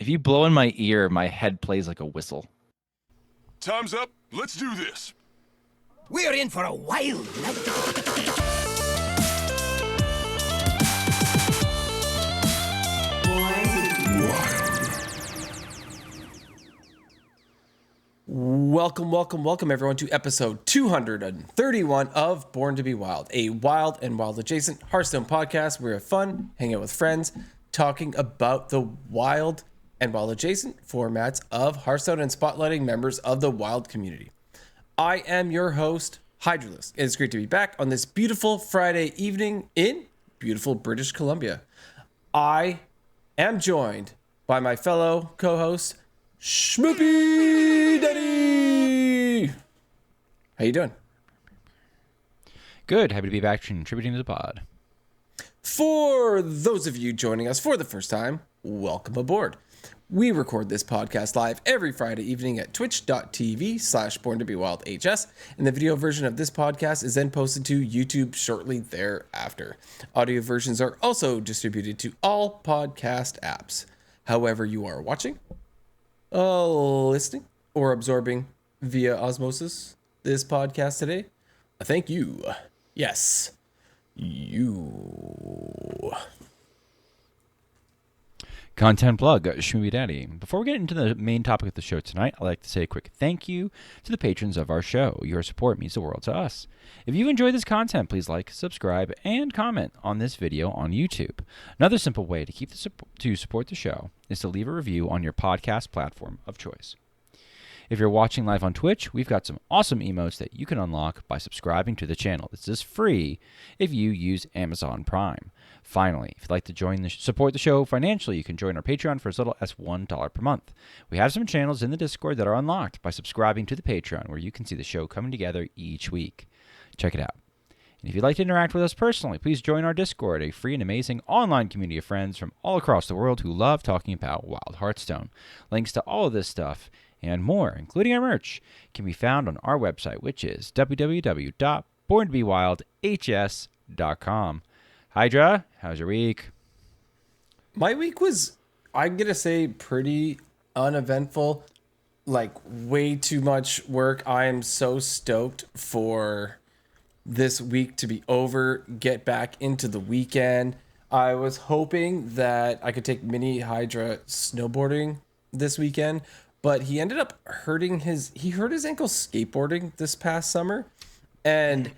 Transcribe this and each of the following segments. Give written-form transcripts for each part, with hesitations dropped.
If you blow in my ear, my head plays like a whistle. Time's up. Let's do this. We're in for a wild night. Welcome, everyone, to episode 231 of Born to be Wild, a wild and wild adjacent Hearthstone podcast where we have fun, hang out with friends, talking about the wild and wild adjacent formats of Hearthstone and spotlighting members of the wild community. I am your host, Hydralisk. It's great to be back on this beautiful Friday evening in beautiful British Columbia. I am joined by my fellow co-host, Schmoopydady. How you doing? Good. Happy to be back contributing to the pod. For those of you joining us for the first time, welcome aboard. We record this podcast live every Friday evening at twitch.tv/borntobewildhs, and the video version of this podcast is then posted to YouTube shortly thereafter. Audio versions are also distributed to all podcast apps. However you are watching, listening, or absorbing via osmosis this podcast today, thank you. Yes, you. Content plug, Schmoopydady. Before we get into the main topic of the show tonight, I'd like to say a quick thank you to the patrons of our show. Your support means the world to us. If you enjoy this content, please like, subscribe, and comment on this video on YouTube. Another simple way to support the show is to leave a review on your podcast platform of choice. If you're watching live on Twitch, we've got some awesome emotes that you can unlock by subscribing to the channel. This is free if you use Amazon Prime. Finally, if you'd like to support the show financially, you can join our Patreon for as little as $1 per month. We have some channels in the Discord that are unlocked by subscribing to the Patreon, where you can see the show coming together each week. Check it out. And if you'd like to interact with us personally, please join our Discord, a free and amazing online community of friends from all across the world who love talking about Wild Hearthstone. Links to all of this stuff and more, including our merch, can be found on our website, which is www.borntobewildhs.com. Hydra, how's your week? My week was, I'm going to say, pretty uneventful. Like, way too much work. I am so stoked for this week to be over, get back into the weekend. I was hoping that I could take Mini Hydra snowboarding this weekend, but he ended up hurt his ankle skateboarding this past summer. And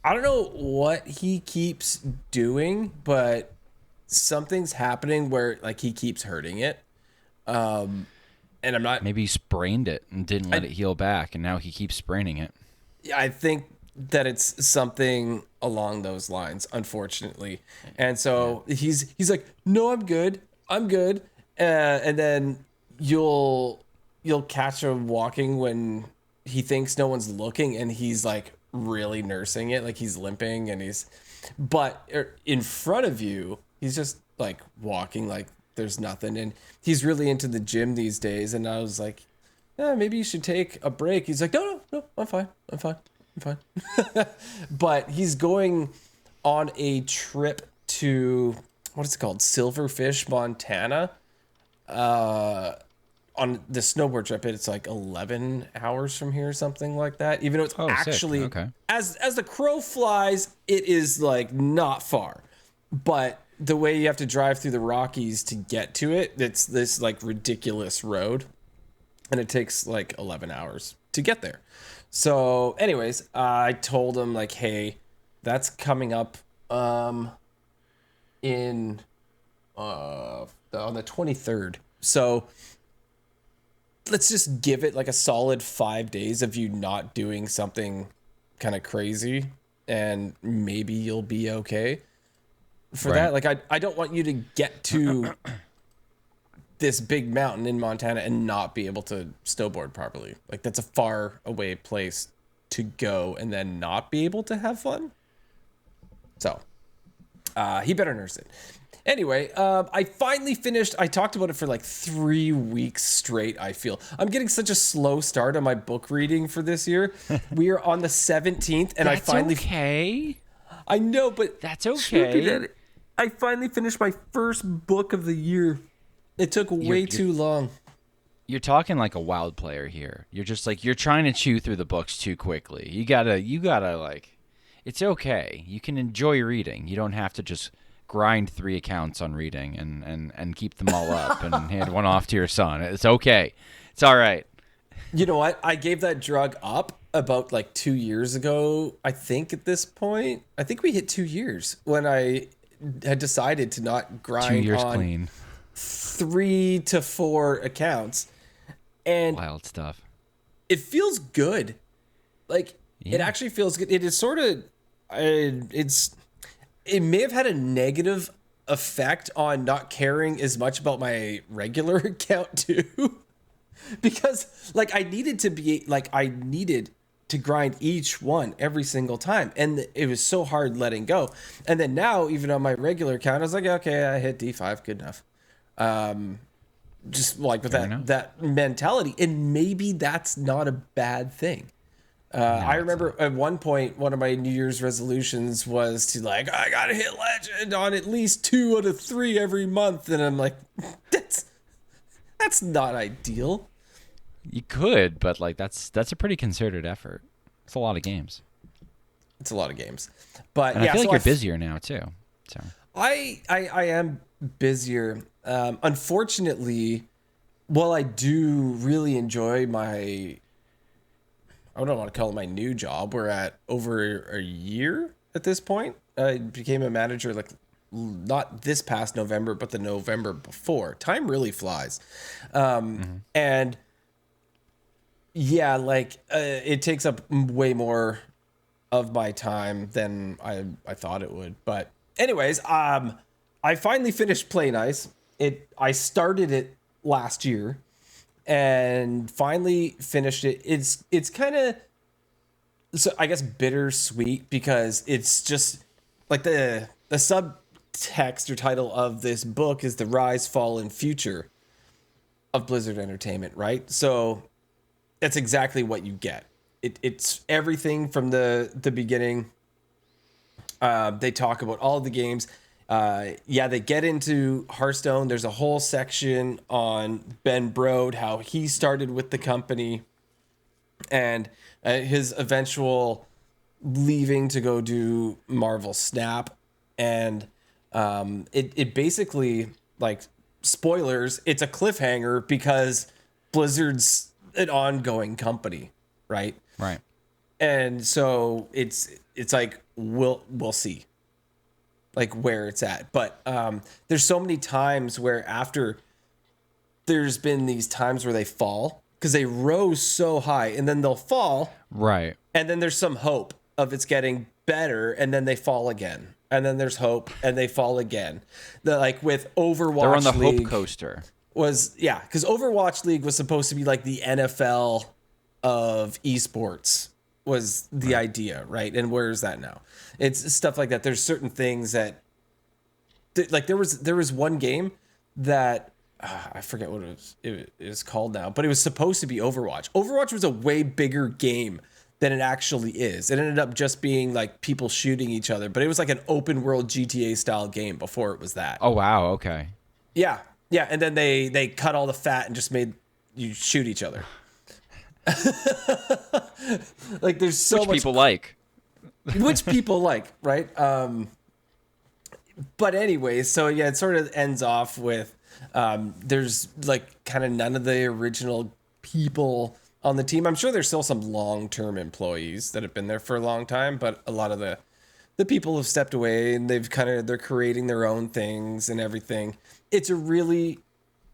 I don't know what he keeps doing, but something's happening where like he keeps hurting it. And I'm not. Maybe he sprained it and didn't let it heal back, and now he keeps spraining it. I think that it's something along those lines, unfortunately. And so he's like, no, I'm good. And then you'll catch him walking when he thinks no one's looking, and he's like really nursing it, like he's limping, and but in front of you, he's just like walking like there's nothing. And he's really into the gym these days. And I was like, yeah, maybe you should take a break. He's like, no, I'm fine. But he's going on a trip to, what is it called? Silverfish, Montana. On the snowboard trip, it's like 11 hours from here, something like that. Even though it's actually, okay. As the crow flies, it is like not far. But the way you have to drive through the Rockies to get to it, it's this like ridiculous road. And it takes like 11 hours to get there. So anyways, I told him like, hey, that's coming up on the 23rd. So let's just give it like a solid 5 days of you not doing something kind of crazy, and maybe you'll be okay for that. Like, I don't want you to get to this big mountain in Montana and not be able to snowboard properly. Like, that's a far away place to go and then not be able to have fun. So he better nurse it. Anyway, I finally finished. I talked about it for like 3 weeks straight, I feel. I'm getting such a slow start on my book reading for this year. We are on the 17th, and That's okay. I know, but that's okay. I finally finished my first book of the year. It took way too long. You're talking like a wild player here. You're just like you're trying to chew through the books too quickly. You gotta like, it's okay. You can enjoy reading. You don't have to just grind 3 accounts on reading and keep them all up and hand one off to your son. It's okay. It's all right. You know what? I gave that drug up about like 2 years ago. I think at this point, I think we hit 2 years when I had decided to not grind 2 years on clean. 3 to 4 accounts. And Wild stuff. it feels good. Like, Yeah. it actually feels good. It is sort of, it may have had a negative effect on not caring as much about my regular account too. Because like I needed to grind each one every single time. And it was so hard letting go. And then now, even on my regular account, I was like, okay, I hit D5, good enough. Just like with that mentality. And maybe that's not a bad thing. I remember at one point, one of my New Year's resolutions was to like, I gotta hit legend on at least 2 out of 3 every month. And I'm like, that's not ideal. You could, but like that's a pretty concerted effort. It's a lot of games. It's a lot of games. But And yeah, I feel like so you're busier now too. So I am busier. Unfortunately, while I do really enjoy my, I don't want to call it my new job. We're at over a year at this point. I became a manager like not this past November, but the November before. Time really flies. And yeah, like it takes up way more of my time than I thought it would. But anyways, I finally finished Play Nice. I started it last year and finally finished it. It's kind of, so I guess bittersweet because it's just like the subtext or title of this book is The Rise, Fall, and Future of Blizzard Entertainment, right? So that's exactly what you get. It's everything from the beginning. They talk about all of the games. They get into Hearthstone. There's a whole section on Ben Brode, how he started with the company and his eventual leaving to go do Marvel Snap. And it basically, like, spoilers, it's a cliffhanger because Blizzard's an ongoing company, right? right. And so it's like we'll see like where it's at. But there's so many times where after there's been these times where they fall because they rose so high and then they'll fall. Right. And then there's some hope of it's getting better and then they fall again. And then there's hope and they fall again. Like with Overwatch They're on the League hope coaster. because Overwatch League was supposed to be like the NFL of esports was the idea, right? And where is that now? It's stuff like that. There's certain things that, like there was one game that I forget what it is called now, but it was supposed to be Overwatch. Overwatch was a way bigger game than it actually is. It ended up just being like people shooting each other, but it was like an open world GTA style game before it was that. Oh wow. Okay. Yeah. Yeah. And then they cut all the fat and just made you shoot each other. Like there's so Which much people like. which people like, right? But anyways, so yeah, it sort of ends off with there's like kind of none of the original people on the team. I'm sure there's still some long-term employees that have been there for a long time, but a lot of the people have stepped away and they're creating their own things and everything. It's a really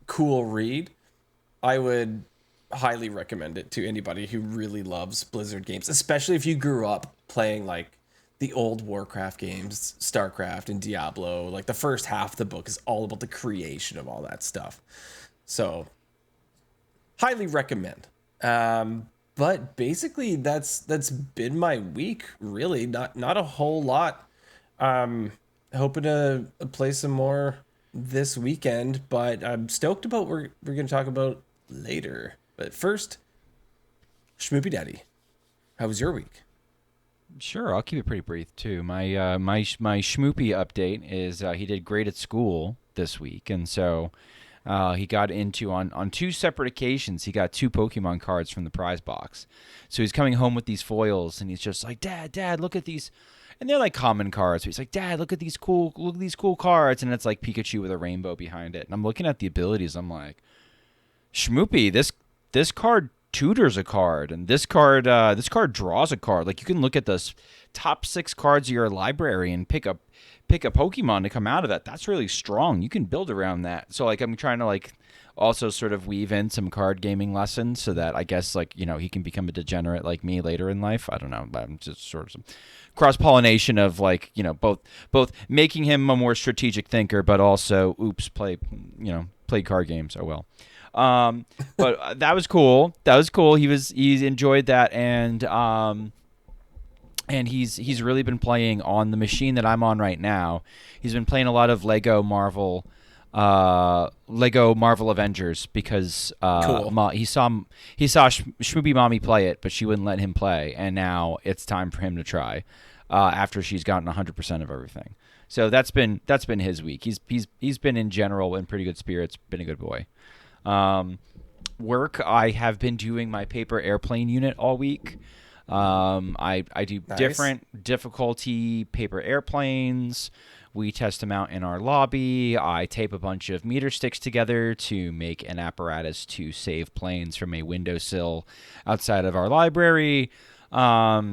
cool read. I would highly recommend it to anybody who really loves Blizzard games, especially if you grew up playing like the old Warcraft games, StarCraft and Diablo. Like the first half of the book is all about the creation of all that stuff. So highly recommend. But basically that's been my week, really. Not a whole lot. Hoping to play some more this weekend, but I'm stoked about what we're going to talk about later. But first, Schmoopydady, how was your week? Sure, I'll keep it pretty brief too. My Schmoopy update is he did great at school this week, and so He got into on 2 separate occasions. He got 2 Pokemon cards from the prize box. So he's coming home with these foils, and he's just like, Dad, look at these. And they're like common cards. So he's like, Dad, look at these cool cards. And it's like Pikachu with a rainbow behind it. And I'm looking at the abilities. I'm like, Schmoopy, this card tutors a card, and this card draws a card. Like, you can look at the top 6 cards of your library and pick a Pokemon to come out of that. That's really strong. You can build around that. So like, I'm trying to like also sort of weave in some card gaming lessons so that I guess like, he can become a degenerate like me later in life. I don't know. I'm just sort of some cross-pollination of like, both making him a more strategic thinker, but also play card games. Oh well. But that was cool. He enjoyed that, and he's really been playing on the machine that I'm on right now. He's been playing a lot of Lego Marvel Avengers because Cool. he saw Schmoopy Mommy play it, but she wouldn't let him play, and now it's time for him to try after she's gotten 100% of everything. So that's been his week. He's been in general in pretty good spirits. Been a good boy. Work, I have been doing my paper airplane unit all week. I do Nice. different difficulty paper airplanes. We test them out in our lobby. I tape a bunch of meter sticks together to make an apparatus to save planes from a windowsill outside of our library.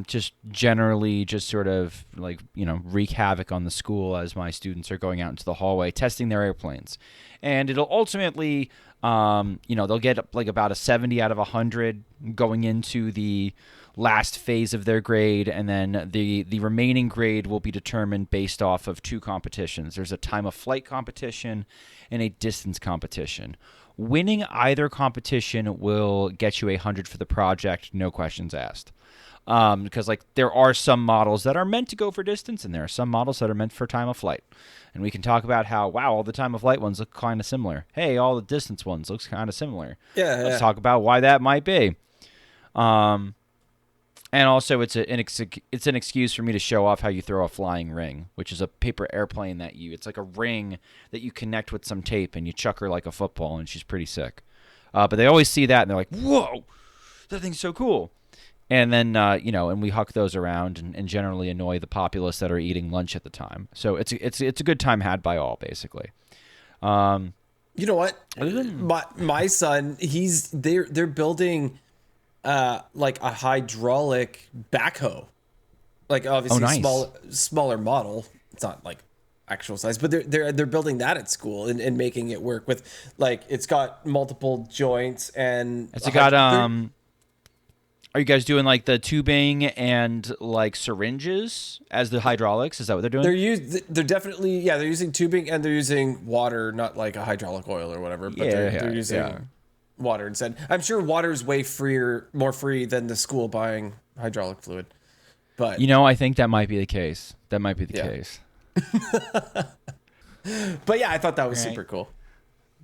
Just generally just sort of like, wreak havoc on the school as my students are going out into the hallway testing their airplanes. And it'll ultimately, they'll get like about a 70 out of 100 going into the last phase of their grade, and then the remaining grade will be determined based off of 2 competitions. There's a time of flight competition and a distance competition. Winning either competition will get you 100 for the project, no questions asked. Because like there are some models that are meant to go for distance, and there are some models that are meant for time of flight. And we can talk about how, wow, all the time of flight ones look kind of similar. Hey, all the distance ones looks kind of similar. Let's talk about why that might be. And also, it's an excuse for me to show off how you throw a flying ring, which is a paper airplane it's like a ring that you connect with some tape, and you chuck her like a football, and she's pretty sick. But they always see that, and they're like, whoa, that thing's so cool. And then, and we huck those around and generally annoy the populace that are eating lunch at the time. So it's a good time had by all, basically. You know what? My son, they're building like a hydraulic backhoe. Like obviously nice. smaller model. It's not like actual size, but they're building that at school and making it work with like it's got multiple joints and Has it got Are you guys doing like the tubing and like syringes as the hydraulics? Is that what they're doing? They're definitely they're using tubing and they're using water, not like a hydraulic oil or whatever, but they're using water instead. I'm sure water is way more free than the school buying hydraulic fluid. But I think that might be the case. That might be the case. But yeah, I thought that was super cool.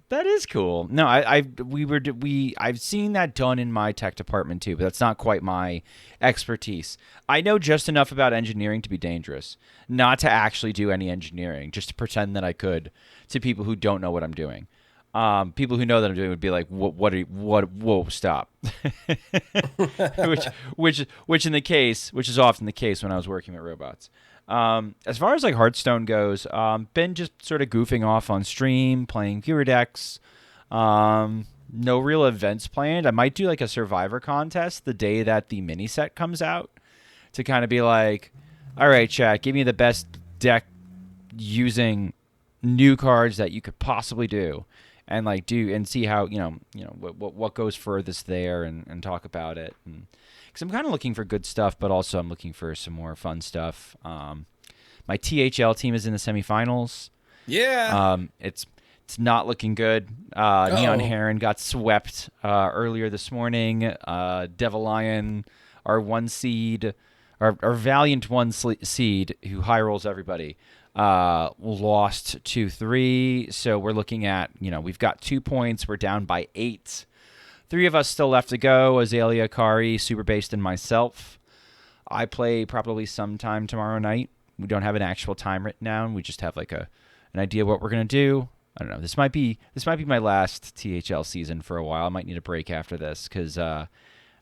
That is cool. No, I've seen that done in my tech department too, but that's not quite my expertise. I know just enough about engineering to be dangerous, not to actually do any engineering, just to pretend that I could to people who don't know what I'm doing. People who know that I'm doing would be like, whoa, stop. which is often the case when I was working with robots. As far as like Hearthstone goes, been just sort of goofing off on stream, playing viewer decks. No real events planned. I might do like a Survivor contest the day that the mini-set comes out to kind of be like, all right, chat, give me the best deck using new cards that you could possibly do, and like see how what goes furthest there, and talk about it. And because I'm kind of looking for good stuff, but also I'm looking for some more fun stuff. My THL team is in the semifinals. Yeah. It's not looking good. Neon Heron got swept earlier this morning. Devil Lion, our 1 seed, our valiant 1 seed who high rolls everybody, lost 2-3. So we're looking at, we've got 2 points. We're down by 8. 3 of us still left to go: Azalea, Kari, Super Based, and myself. I play probably sometime tomorrow night. We don't have an actual time written down. We just have like an idea what we're going to do. I don't know. This might be my last THL season for a while. I might need a break after this because I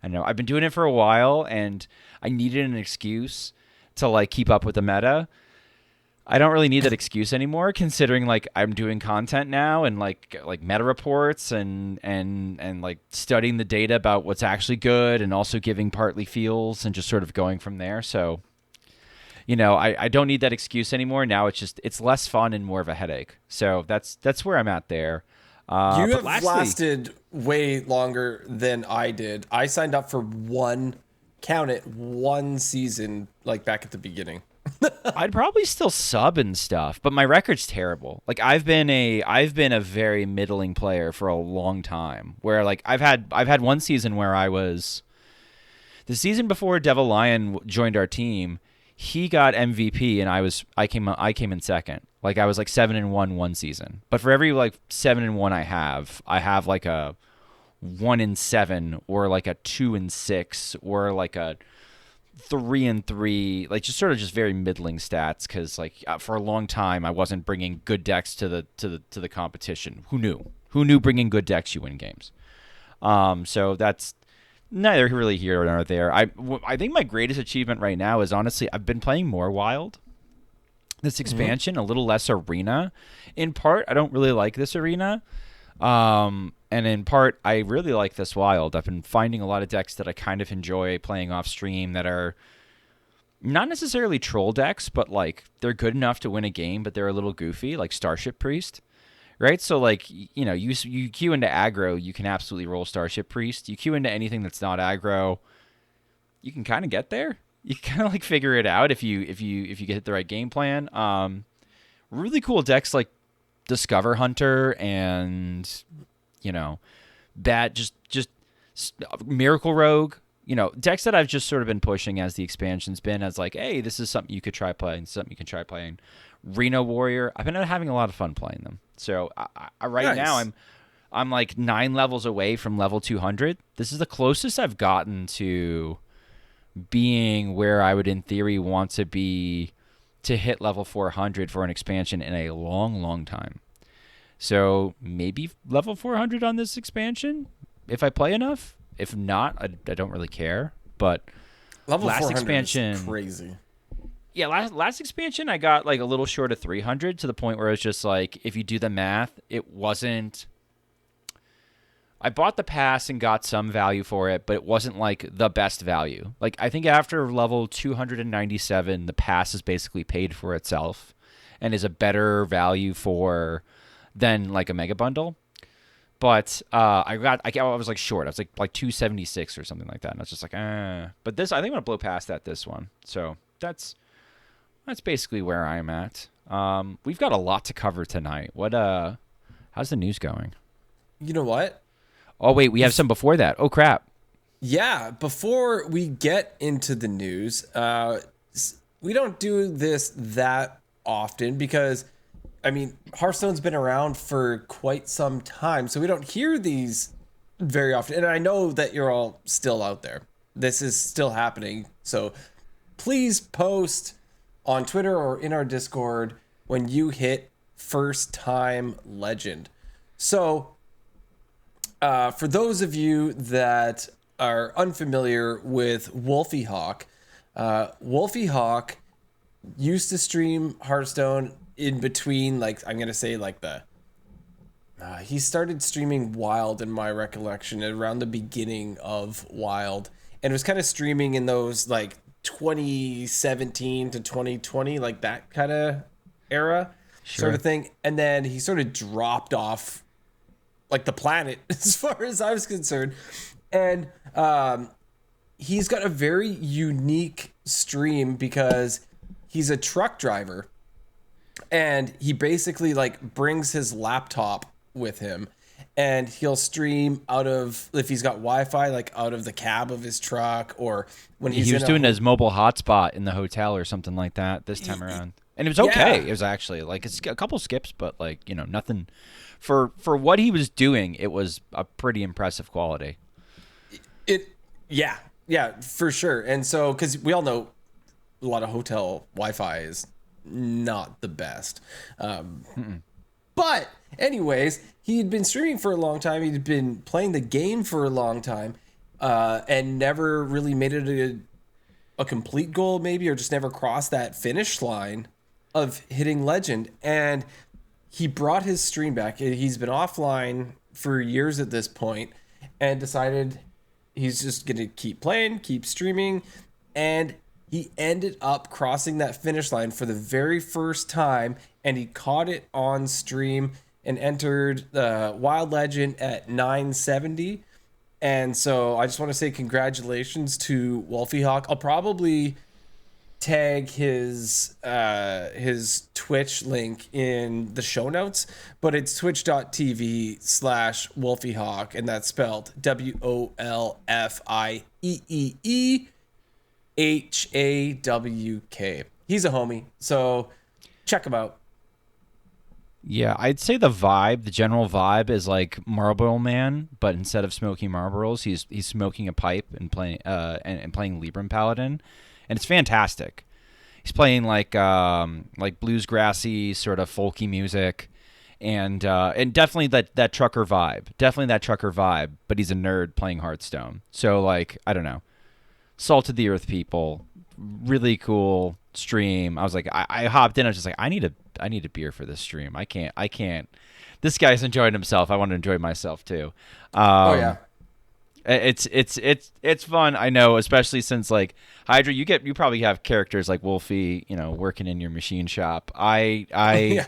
know I've been doing it for a while and I needed an excuse to like keep up with the meta. I don't really need that excuse anymore, considering like I'm doing content now and like meta reports and like studying the data about what's actually good and also giving partly feels and just sort of going from there. So, you know, I don't need that excuse anymore. Now it's less fun and more of a headache. So that's where I'm at there. You have lasted way longer than I did. I signed up for one season, like back at the beginning. I'd probably still sub and stuff, but my record's terrible. Like I've been a very middling player for a long time. Where like I've had one season where I was the season before Devil Lion joined our team. He got MVP and I came in second. Like I was like 7-1 one season. But for every like 7-1 I have like a 1-7 or like a 2-6 or like a 3-3, like just sort of just very middling stats because like for a long time I wasn't bringing good decks to the competition. Who knew bringing good decks you win games. So that's neither really here nor there. I think my greatest achievement right now is honestly I've been playing more Wild. This expansion, a little less Arena. In part, I don't really like this Arena. And in part, I really like this Wild. I've been finding a lot of decks that I kind of enjoy playing off stream that are not necessarily troll decks, but like they're good enough to win a game, but they're a little goofy, like Starship Priest, right? So like, you know, you queue into aggro, you can absolutely roll Starship Priest. You queue into anything that's not aggro, you can kind of get there. You can kind of like figure it out if you get the right game plan. Really cool decks like Discover Hunter and, you know, just Miracle Rogue, you know, decks that I've just sort of been pushing as the expansion's been as like, hey, this is something you could try playing, something you can try playing. Reno Warrior, I've been having a lot of fun playing them. So right now I'm like 9 levels away from level 200. This is the closest I've gotten to being where I would in theory want to be to hit level 400 for an expansion in a long time. So maybe level 400 on this expansion if I play enough. If not, I don't really care. But level last 400 expansion is crazy. Yeah, last expansion I got like a little short of 300 to the point where it's just like if you do the math, it wasn't. I bought the pass and got some value for it, but it wasn't like the best value. Like I think after level 297, the pass is basically paid for itself and is a better value than like a mega bundle. But I was like short. I was like 276 or something like that. And I was just like, But this, I think I'm gonna blow past this one. So that's basically where I'm at. We've got a lot to cover tonight. How's the news going? You know what? Oh, wait, we have some before that. Oh, crap. Yeah, before we get into the news, we don't do this that often because, I mean, Hearthstone's been around for quite some time, so we don't hear these very often. And I know that you're all still out there. This is still happening. So please post on Twitter or in our Discord when you hit first time legend. So for those of you that are unfamiliar with Wolfie Hawk used to stream Hearthstone in between, like, I'm going to say like he started streaming Wild in my recollection around the beginning of Wild, and was kind of streaming in those like 2017 to 2020, like that kind of era sort of thing. And then he sort of dropped off like the planet as far as I was concerned. And he's got a very unique stream because he's a truck driver and he basically like brings his laptop with him and he'll stream out of, if he's got Wi-Fi, like out of the cab of his truck, or when he was doing his mobile hotspot in the hotel or something like that this time around. And it was okay. It was actually like it's a couple skips, but like, you know, nothing for what he was doing. It was a pretty impressive quality. Yeah, for sure. And so, because we all know a lot of hotel Wi-Fi is not the best. But anyways, he'd been streaming for a long time. He'd been playing the game for a long time, and never really made it a complete goal, maybe, or just never crossed that finish line of hitting legend. And he brought his stream back. He's been offline for years at this point, and decided he's just going to keep playing, keep streaming. And he ended up crossing that finish line for the very first time, and he caught it on stream and entered Wild Legend at 970. And so I just want to say congratulations to Wolfie Hawk. I'll probably tag his Twitch link in the show notes, but it's twitch.tv/WolfieHawk, and that's spelled WolfieHawk. He's a homie, so check him out. Yeah, I'd say the general vibe is like Marlboro Man, but instead of smoking Marlboros, he's smoking a pipe and playing and playing Libram Paladin, and it's fantastic. He's playing like bluesgrassy sort of folky music, and definitely that trucker vibe. But he's a nerd playing Hearthstone, so like I don't know, salt of the earth people, really cool stream. I was like, I hopped in. I was just like, I need a beer for this stream. I can't. This guy's enjoying himself. I want to enjoy myself too. Oh yeah. It's fun. I know, especially since like Hydra, you probably have characters like Wolfie, working in your machine shop. I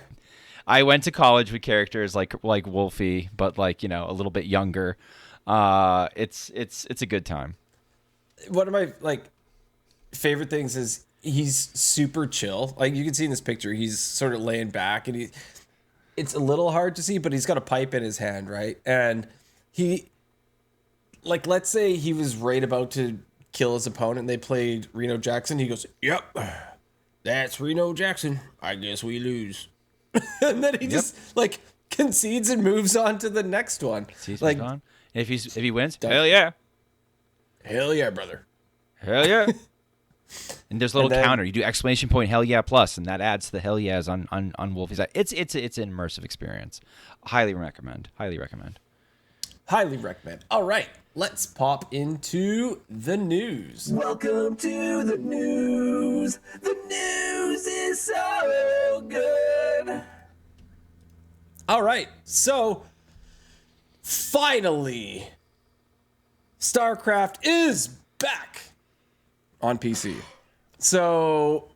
went to college with characters like Wolfie, but like, a little bit younger. It's a good time. One of my like favorite things is he's super chill. Like you can see in this picture, he's sort of laying back, and it's a little hard to see, but he's got a pipe in his hand, right? And like, let's say he was right about to kill his opponent and they played Reno Jackson. He goes, "Yep, that's Reno Jackson. I guess we lose." And then he just like concedes and moves on to the next one. Like, on. If he wins, hell yeah, brother, hell yeah. And there's a little counter. You do exclamation point hell yeah plus, and that adds the hell yeahs on Wolfie's side. It's an immersive experience. Highly recommend. All right, let's pop into the news. Welcome to the news. The news is so good. All right, so finally, StarCraft is back on PC. So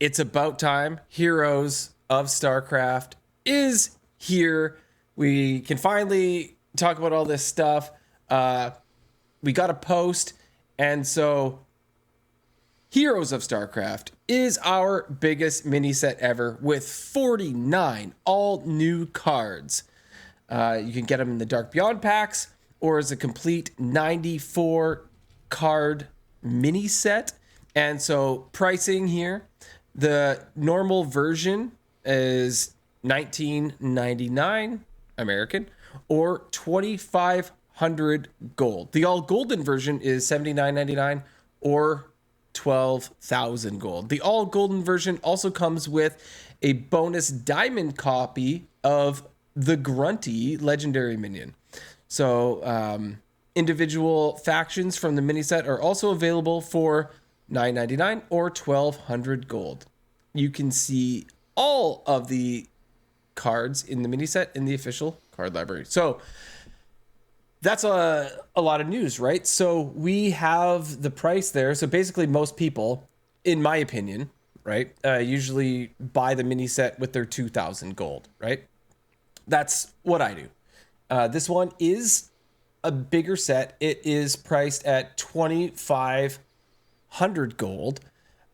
it's about time. Heroes of StarCraft is here. We can finally talk about all this stuff. We got a post, and so Heroes of StarCraft is our biggest mini set ever with 49 all new cards. You can get them in the Dark Beyond packs or as a complete 94 card mini set. And so pricing here, the normal version is $19.99 American or 2,500 gold. The all golden version is $79.99 or 12,000 gold. The all golden version also comes with a bonus diamond copy of the Grunty legendary minion. So individual factions from the mini set are also available for $9.99 or 1,200 gold. You can see all of the cards in the mini set in the official card library. So that's a lot of news, right? So we have the price there. So basically most people, in my opinion, right, usually buy the mini set with their 2,000 gold, right? That's what I do. This one is a bigger set. It is priced at 2,500 gold.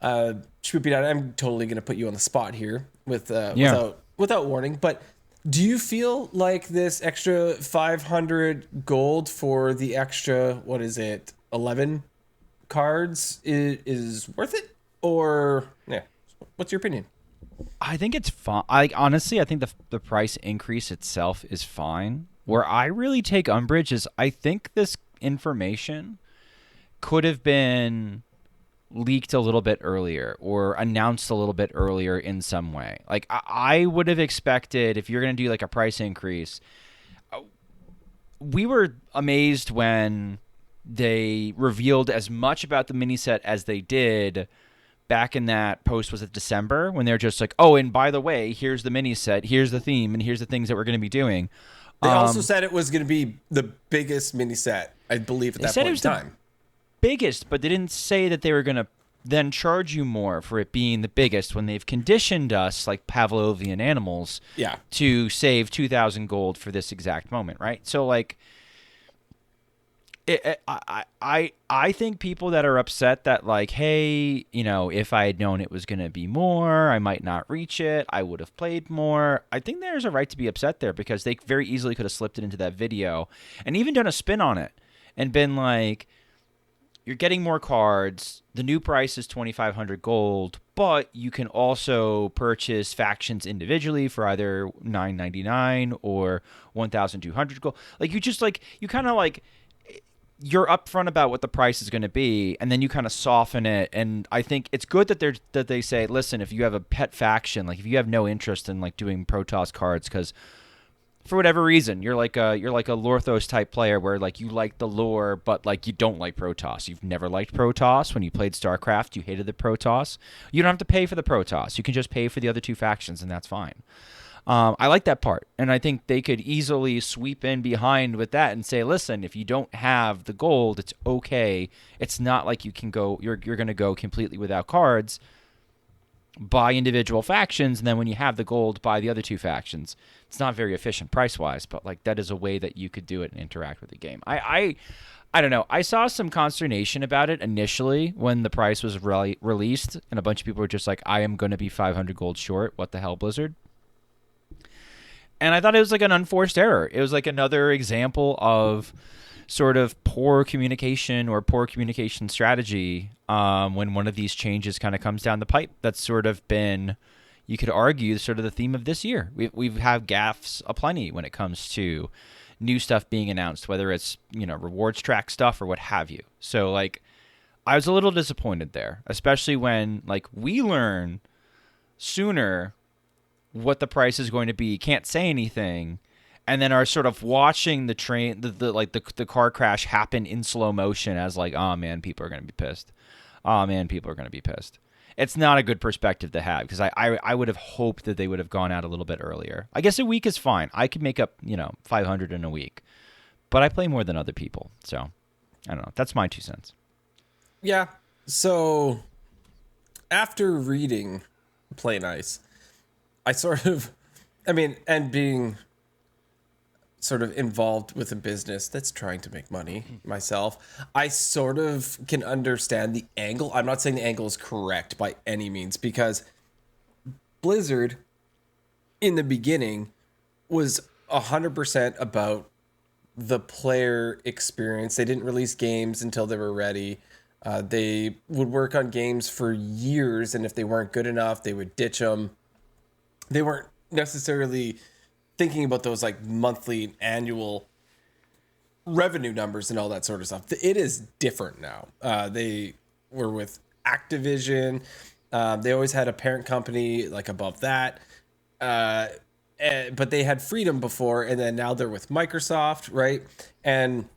Schmoopydady, I'm totally going to put you on the spot here without warning, but do you feel like this extra 500 gold for the extra, 11 cards is worth it? Or, yeah, what's your opinion? I think it's fine. Honestly, I think the price increase itself is fine. Where I really take umbrage is I think this information could have been leaked a little bit earlier or announced a little bit earlier in some way. Like I would have expected if you're going to do like a price increase. We were amazed when they revealed as much about the mini set as they did back in that post. Was it December, when they're just like, oh, and by the way, here's the mini set, here's the theme, and here's the things that we're going to be doing. They also said it was going to be the biggest mini set, I believe, at that point in time. Biggest, but they didn't say that they were going to then charge you more for it being the biggest when they've conditioned us like Pavlovian animals to save 2,000 gold for this exact moment, right? So like I think people that are upset that like, hey, you know, if I had known it was going to be more, I might not reach it, I would have played more. I think there's a right to be upset there because they very easily could have slipped it into that video and even done a spin on it and been like, you're getting more cards. The new price is 2,500 gold, but you can also purchase factions individually for either $9.99 or 1,200 gold. Like you just like, you kind of like, you're upfront about what the price is going to be, and then you kind of soften it. And I think it's good that they say, listen, if you have a pet faction, like if you have no interest in like doing Protoss cards, because for whatever reason, you're like a Lorthos type player where like you like the lore, but like you don't like Protoss. You've never liked Protoss. When you played StarCraft, you hated the Protoss. You don't have to pay for the Protoss. You can just pay for the other two factions, and that's fine. I like that part, and I think they could easily sweep in behind with that and say, listen, if you don't have the gold, it's okay. It's not like you can go. You're going to go completely without cards. Buy individual factions, and then when you have the gold, buy the other two factions. It's not very efficient price-wise, but like that is a way that you could do it and interact with the game. I don't know. I saw some consternation about it initially when the price was released, and a bunch of people were just like, I am going to be 500 gold short. What the hell, Blizzard? And I thought it was like an unforced error. It was like another example of sort of poor communication or poor communication strategy when one of these changes kind of comes down the pipe. That's sort of been, you could argue, sort of the theme of this year. We've had gaffes aplenty when it comes to new stuff being announced, whether it's, you know, rewards track stuff or what have you. So like, I was a little disappointed there, especially when like we learn sooner what the price is going to be, can't say anything, and then are sort of watching the train, the car crash happen in slow motion as like, oh man, people are going to be pissed. Oh man, people are going to be pissed. It's not a good perspective to have because I would have hoped that they would have gone out a little bit earlier. I guess a week is fine. I could make up, 500 in a week, but I play more than other people. So I don't know. That's my 2 cents. Yeah. So after reading Play Nice, I sort of, and being sort of involved with a business that's trying to make money myself, I sort of can understand the angle. I'm not saying the angle is correct by any means, because Blizzard in the beginning was 100% about the player experience. They didn't release games until they were ready. They would work on games for years, and if they weren't good enough, they would ditch them. They weren't necessarily thinking about those like monthly and annual revenue numbers and all that sort of stuff. It is different now. They were with Activision. They always had a parent company like above that. But they had freedom before, and then now they're with Microsoft, right? And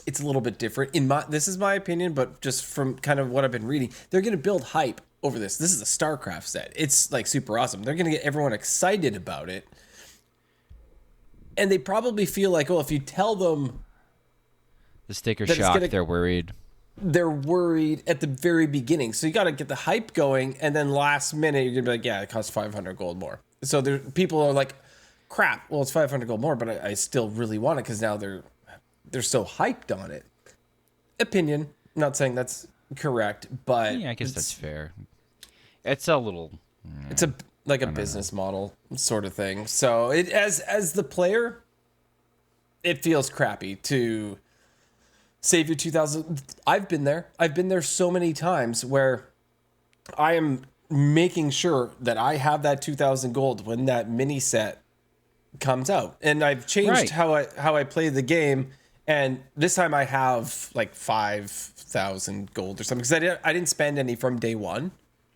it's a little bit different. This is my opinion, but just from kind of what I've been reading, they're going to build hype over this. This is a StarCraft set. It's like super awesome. They're going to get everyone excited about it. And they probably feel like, well, if you tell them the sticker shock, they're worried. They're worried at the very beginning. So you got to get the hype going, and then last minute you're going to be like, yeah, it costs 500 gold more. So people are like, crap, well, it's 500 gold more, but I still really want it because now they're so hyped on it. Opinion. I'm not saying that's correct, but yeah, I guess that's fair. It's a little. It's a business model sort of thing. So it as the player, it feels crappy to save your 2,000. I've been there. I've been there so many times where I am making sure that I have that 2,000 gold when that mini set comes out, and I've changed how I play the game. And this time I have like 5,000 gold or something because I didn't spend any from day one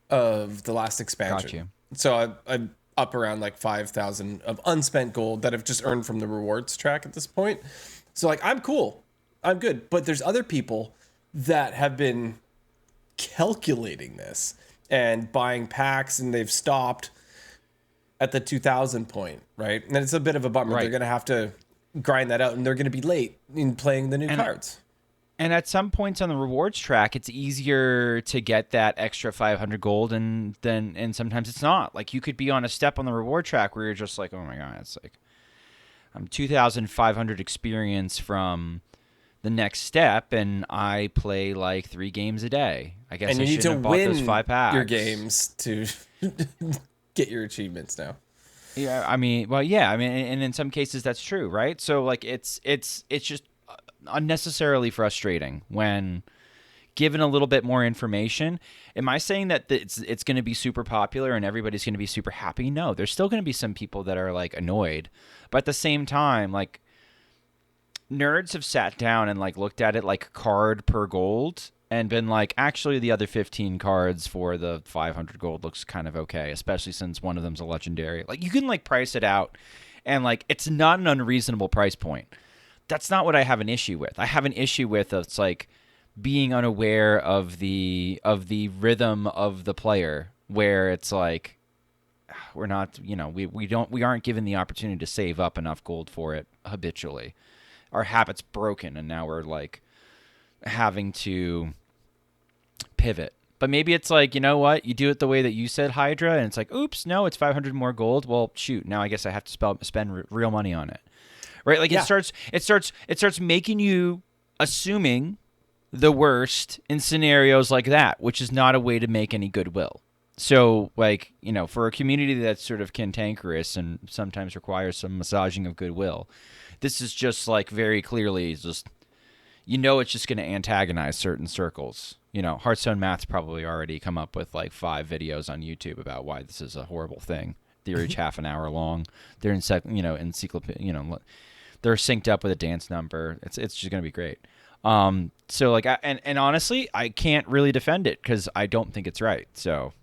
of the last expansion. Got you. So I'm up around like 5,000 of unspent gold that I've just earned from the rewards track at this point. So like I'm cool. I'm good. But there's other people that have been calculating this and buying packs, and they've stopped at the 2,000 point, right? And it's a bit of a bummer. Right. They're going to have to grind that out, and they're going to be late in playing the new cards. And at some points on the rewards track, it's easier to get that extra 500 gold, and sometimes it's not. Like you could be on a step on the reward track where you're just like, oh my god, it's like I'm 2,500 experience from the next step, and I play like 3 games a day. I guess And I you need to shouldn't have bought those 5 packs. win your games to get your achievements now. Yeah, I mean, well, yeah, I mean, and in some cases that's true, right? So like it's just unnecessarily frustrating when given a little bit more information. Am I saying that it's going to be super popular and everybody's going to be super happy? No, there's still going to be some people that are like annoyed, but at the same time, like nerds have sat down and like looked at it like card per gold and been like, actually the other 15 cards for the 500 gold looks kind of okay, especially since one of them's a legendary. Like you can like price it out and like it's not an unreasonable price point. That's not what I have an issue with. I have an issue with it's like being unaware of the rhythm of the player, where it's like we're not, we aren't given the opportunity to save up enough gold for it habitually. Our habit's broken, and now we're like having to pivot. But maybe it's like, you know what? You do it the way that you said, Hydra, and it's like, oops, no, it's 500 more gold. Well, shoot, now I guess I have to spend real money on it, right? Like it starts making you assuming the worst in scenarios like that, which is not a way to make any goodwill. So, like, for a community that's sort of cantankerous and sometimes requires some massaging of goodwill, this is just like very clearly just, it's just going to antagonize certain circles. Hearthstone Math's probably already come up with like 5 videos on YouTube about why this is a horrible thing. They're each half an hour long. They're they're synced up with a dance number. It's just going to be great. So like, and honestly, I can't really defend it because I don't think it's right. So,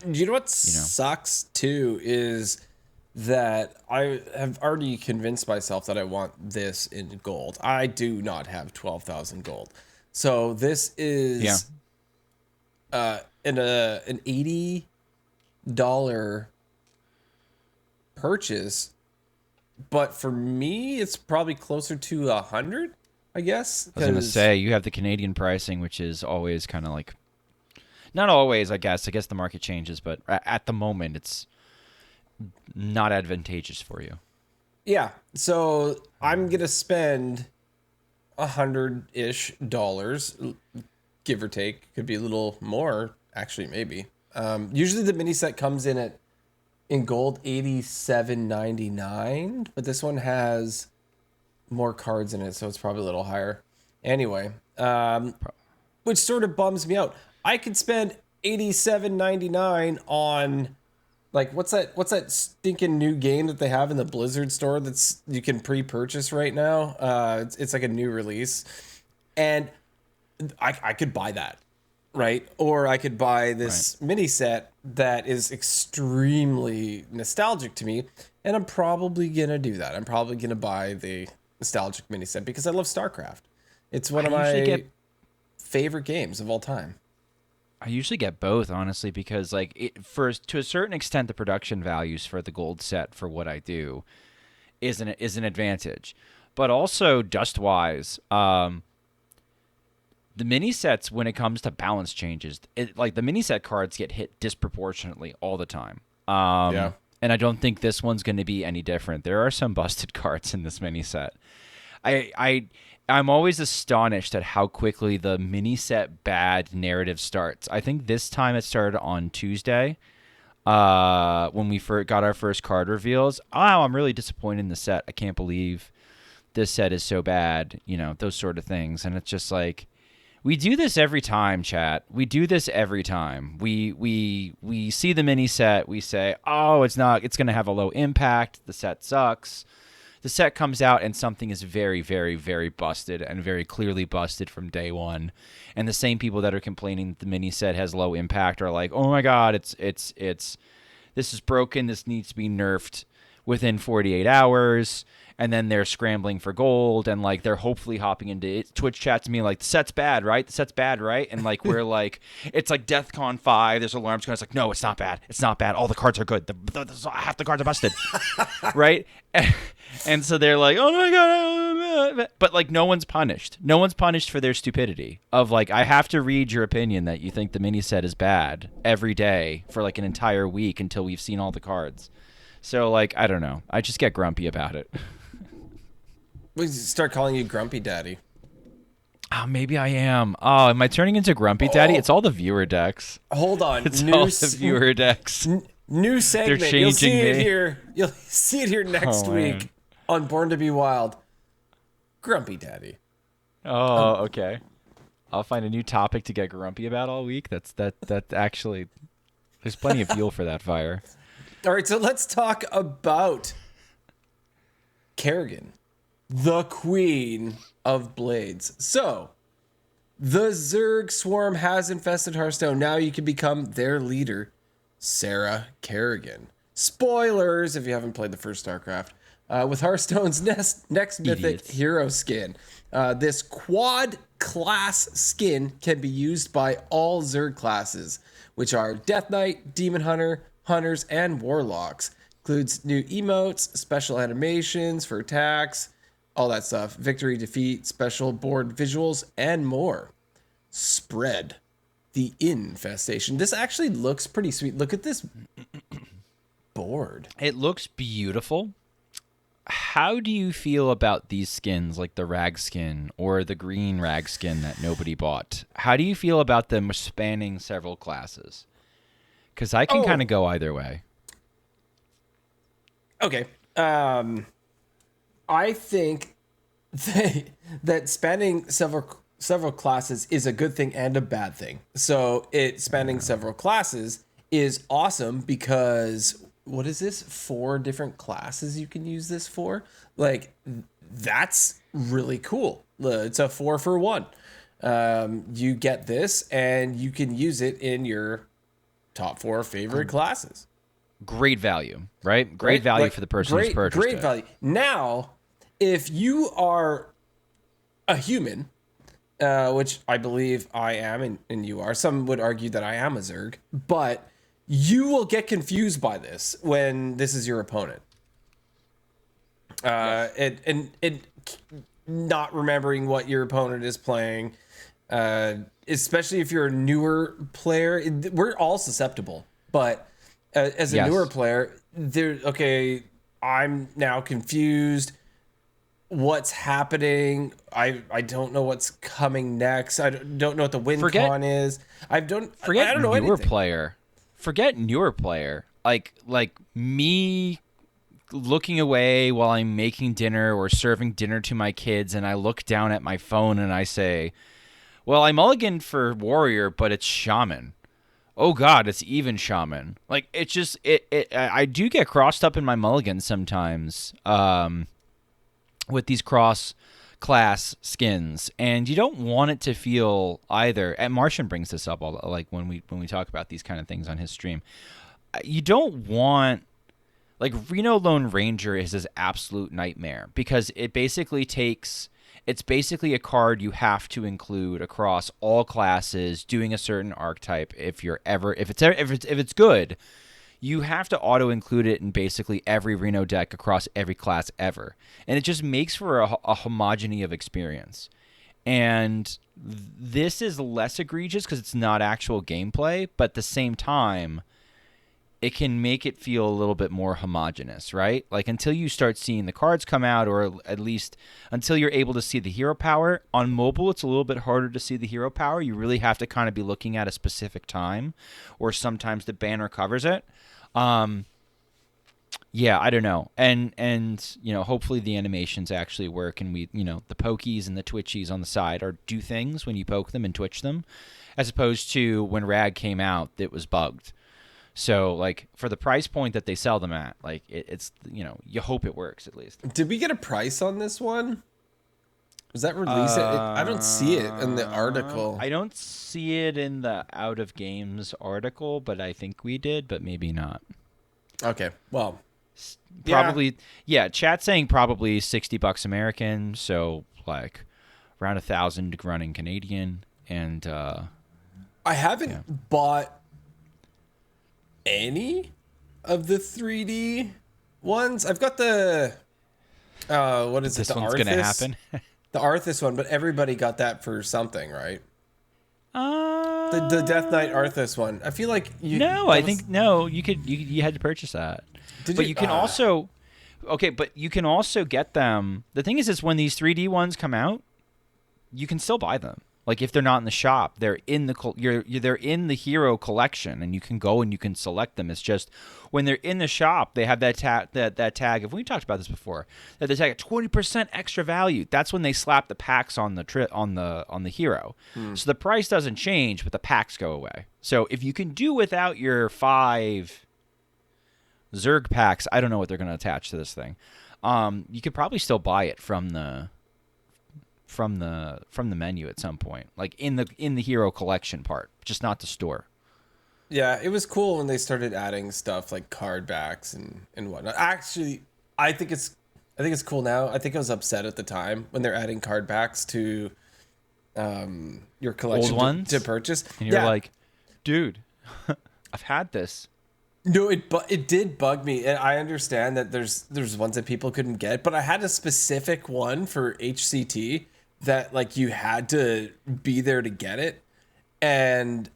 you know what sucks too is that I have already convinced myself that I want this in gold. I do not have 12,000 gold. So this is an $80 purchase, but for me it's probably closer to 100, I guess. I was gonna say you have the Canadian pricing, which is always kind of like, not always, I guess the market changes, but at the moment it's not advantageous for you. Yeah, so I'm gonna spend $100-ish, give or take. Could be a little more, actually, maybe. Usually the mini set comes in gold $87.99, but this one has more cards in it, so it's probably a little higher. Anyway, which sort of bums me out. I could spend $87.99 on, like, what's that stinking new game that they have in the Blizzard store that's you can pre-purchase right now? It's like a new release, and I could buy that, right? Or I could buy this mini set that is extremely nostalgic to me, and I'm probably gonna do that. I'm probably gonna buy the nostalgic mini set because I love StarCraft. It's one of my favorite games of all time. I usually get both, honestly, because like to a certain extent, the production values for the gold set for what I do is an advantage, but also dust wise, the mini sets, when it comes to balance changes, like the mini set cards get hit disproportionately all the time. And I don't think this one's going to be any different. There are some busted cards in this mini set. I'm always astonished at how quickly the mini set bad narrative starts. I think this time it started on Tuesday when we got our first card reveals. Oh, I'm really disappointed in the set. I can't believe this set is so bad, those sort of things. And it's just like, we do this every time, chat. We do this every time. We see the mini set. We say, oh, it's going to have a low impact. The set sucks. the set comes out and something is very, very, very busted and very clearly busted from day one. And the same people that are complaining that the mini set has low impact are like, oh my God, this is broken. This needs to be nerfed within 48 hours. And then they're scrambling for gold, and like they're hopefully hopping into Twitch chats to me like, the set's bad, right? The set's bad, right? And like we're like, it's like DEFCON 5. There's alarms going. It's like, no, it's not bad. It's not bad. All the cards are good. Half the cards are busted, right? And so they're like, oh my God, but like no one's punished. No one's punished for their stupidity of like, I have to read your opinion that you think the mini set is bad every day for like an entire week until we've seen all the cards. So like, I don't know. I just get grumpy about it. We start calling you Grumpydady. Oh, maybe I am. Oh, am I turning into Grumpydady? It's all the viewer decks. Hold on. It's all the viewer decks. New segment. They're changing You'll see me. it here. You'll see it here next week on Born to Be Wild. Grumpydady. Oh, okay. I'll find a new topic to get grumpy about all week. That actually, there's plenty of fuel for that fire. All right, so let's talk about Kerrigan, the queen of blades. So, the Zerg swarm has infested Hearthstone. Now you can become their leader, Sarah Kerrigan. Spoilers if you haven't played the first StarCraft. With Hearthstone's next mythic hero skin. This quad class skin can be used by all Zerg classes, which are Death Knight, Demon Hunter, Hunters, and Warlocks. Includes new emotes, special animations for attacks, all that stuff. Victory, defeat, special board visuals, and more. Spread the infestation. This actually looks pretty sweet. Look at this board. It looks beautiful. How do you feel about these skins, like the rag skin or the green rag skin that nobody bought? How do you feel about them spanning several classes? Because I can kind of go either way. Okay. I think that spanning several classes is a good thing and a bad thing. So spanning several classes is awesome because what is this? 4 different classes you can use this for? Like, that's really cool. It's a 4 for 1. You get this and you can use it in your top 4 favorite classes. Great value, right? Great value for the person who's purchased Great value. Now, if you are a human, which I believe I am and you are, some would argue that I am a Zerg, but you will get confused by this when this is your opponent. And not remembering what your opponent is playing, especially if you're a newer player. We're all susceptible, but as a newer player, I'm now confused. What's happening? I don't know what's coming next. I don't know what the win con is. I don't know newer anything. player. Forget newer player. Like me looking away while I'm making dinner or serving dinner to my kids, and I look down at my phone and I say, well, I mulliganed for warrior, but it's shaman. Oh God, it's even shaman. Like, it's just I do get crossed up in my mulligans sometimes with these cross class skins, and you don't want it to feel either. And Martian brings this up like when we talk about these kind of things on his stream. You don't want, like, Reno Lone Ranger is his absolute nightmare because it basically takes. It's basically a card you have to include across all classes, doing a certain archetype. If it's good, you have to auto include it in basically every Reno deck across every class ever, and it just makes for a homogeny of experience. And this is less egregious because it's not actual gameplay, but at the same time, it can make it feel a little bit more homogenous, right? Like, until you start seeing the cards come out, or at least until you're able to see the hero power. On mobile, it's a little bit harder to see the hero power. You really have to kind of be looking at a specific time, or sometimes the banner covers it. Yeah, I don't know. And hopefully the animations actually work, and we, the pokies and the twitchies on the side do things when you poke them and twitch them, as opposed to when Rag came out, it was bugged. So like for the price point that they sell them at, like it's you hope it works at least. Did we get a price on this one? Was that released? I don't see it in the article. I don't see it in the Out of Games article, but I think we did, but maybe not. Okay, well, Probably, yeah. Chat saying probably $60 American, so like around 1,000 running Canadian, and I haven't bought any of the 3D ones. I've got the what is this it? The one's Arthas? gonna happen. The Arthas one, but everybody got that for something, right? The Death Knight Arthas one. I feel like you. No, I think no. You had to purchase that, but you can also. Okay, but you can also get them. The thing is when these 3D ones come out, you can still buy them. Like if they're not in the shop, they're in the they're in the hero collection, and you can go and you can select them. It's just when they're in the shop, they have that tag. If we talked about this before, that they tag at 20% extra value. That's when they slap the packs on the hero. So the price doesn't change, but the packs go away. So if you can do without your 5 Zerg packs, I don't know what they're going to attach to this thing. You could probably still buy it from the menu at some point, like in the hero collection part, just not the store. Yeah, it was cool when they started adding stuff like card backs and whatnot. Actually, I think it's cool now. I think I was upset at the time when they're adding card backs to your collection Old ones to purchase, and you're like, dude, I've had this. No, it did bug me, and I understand that there's ones that people couldn't get, but I had a specific one for HCT that like you had to be there to get it, and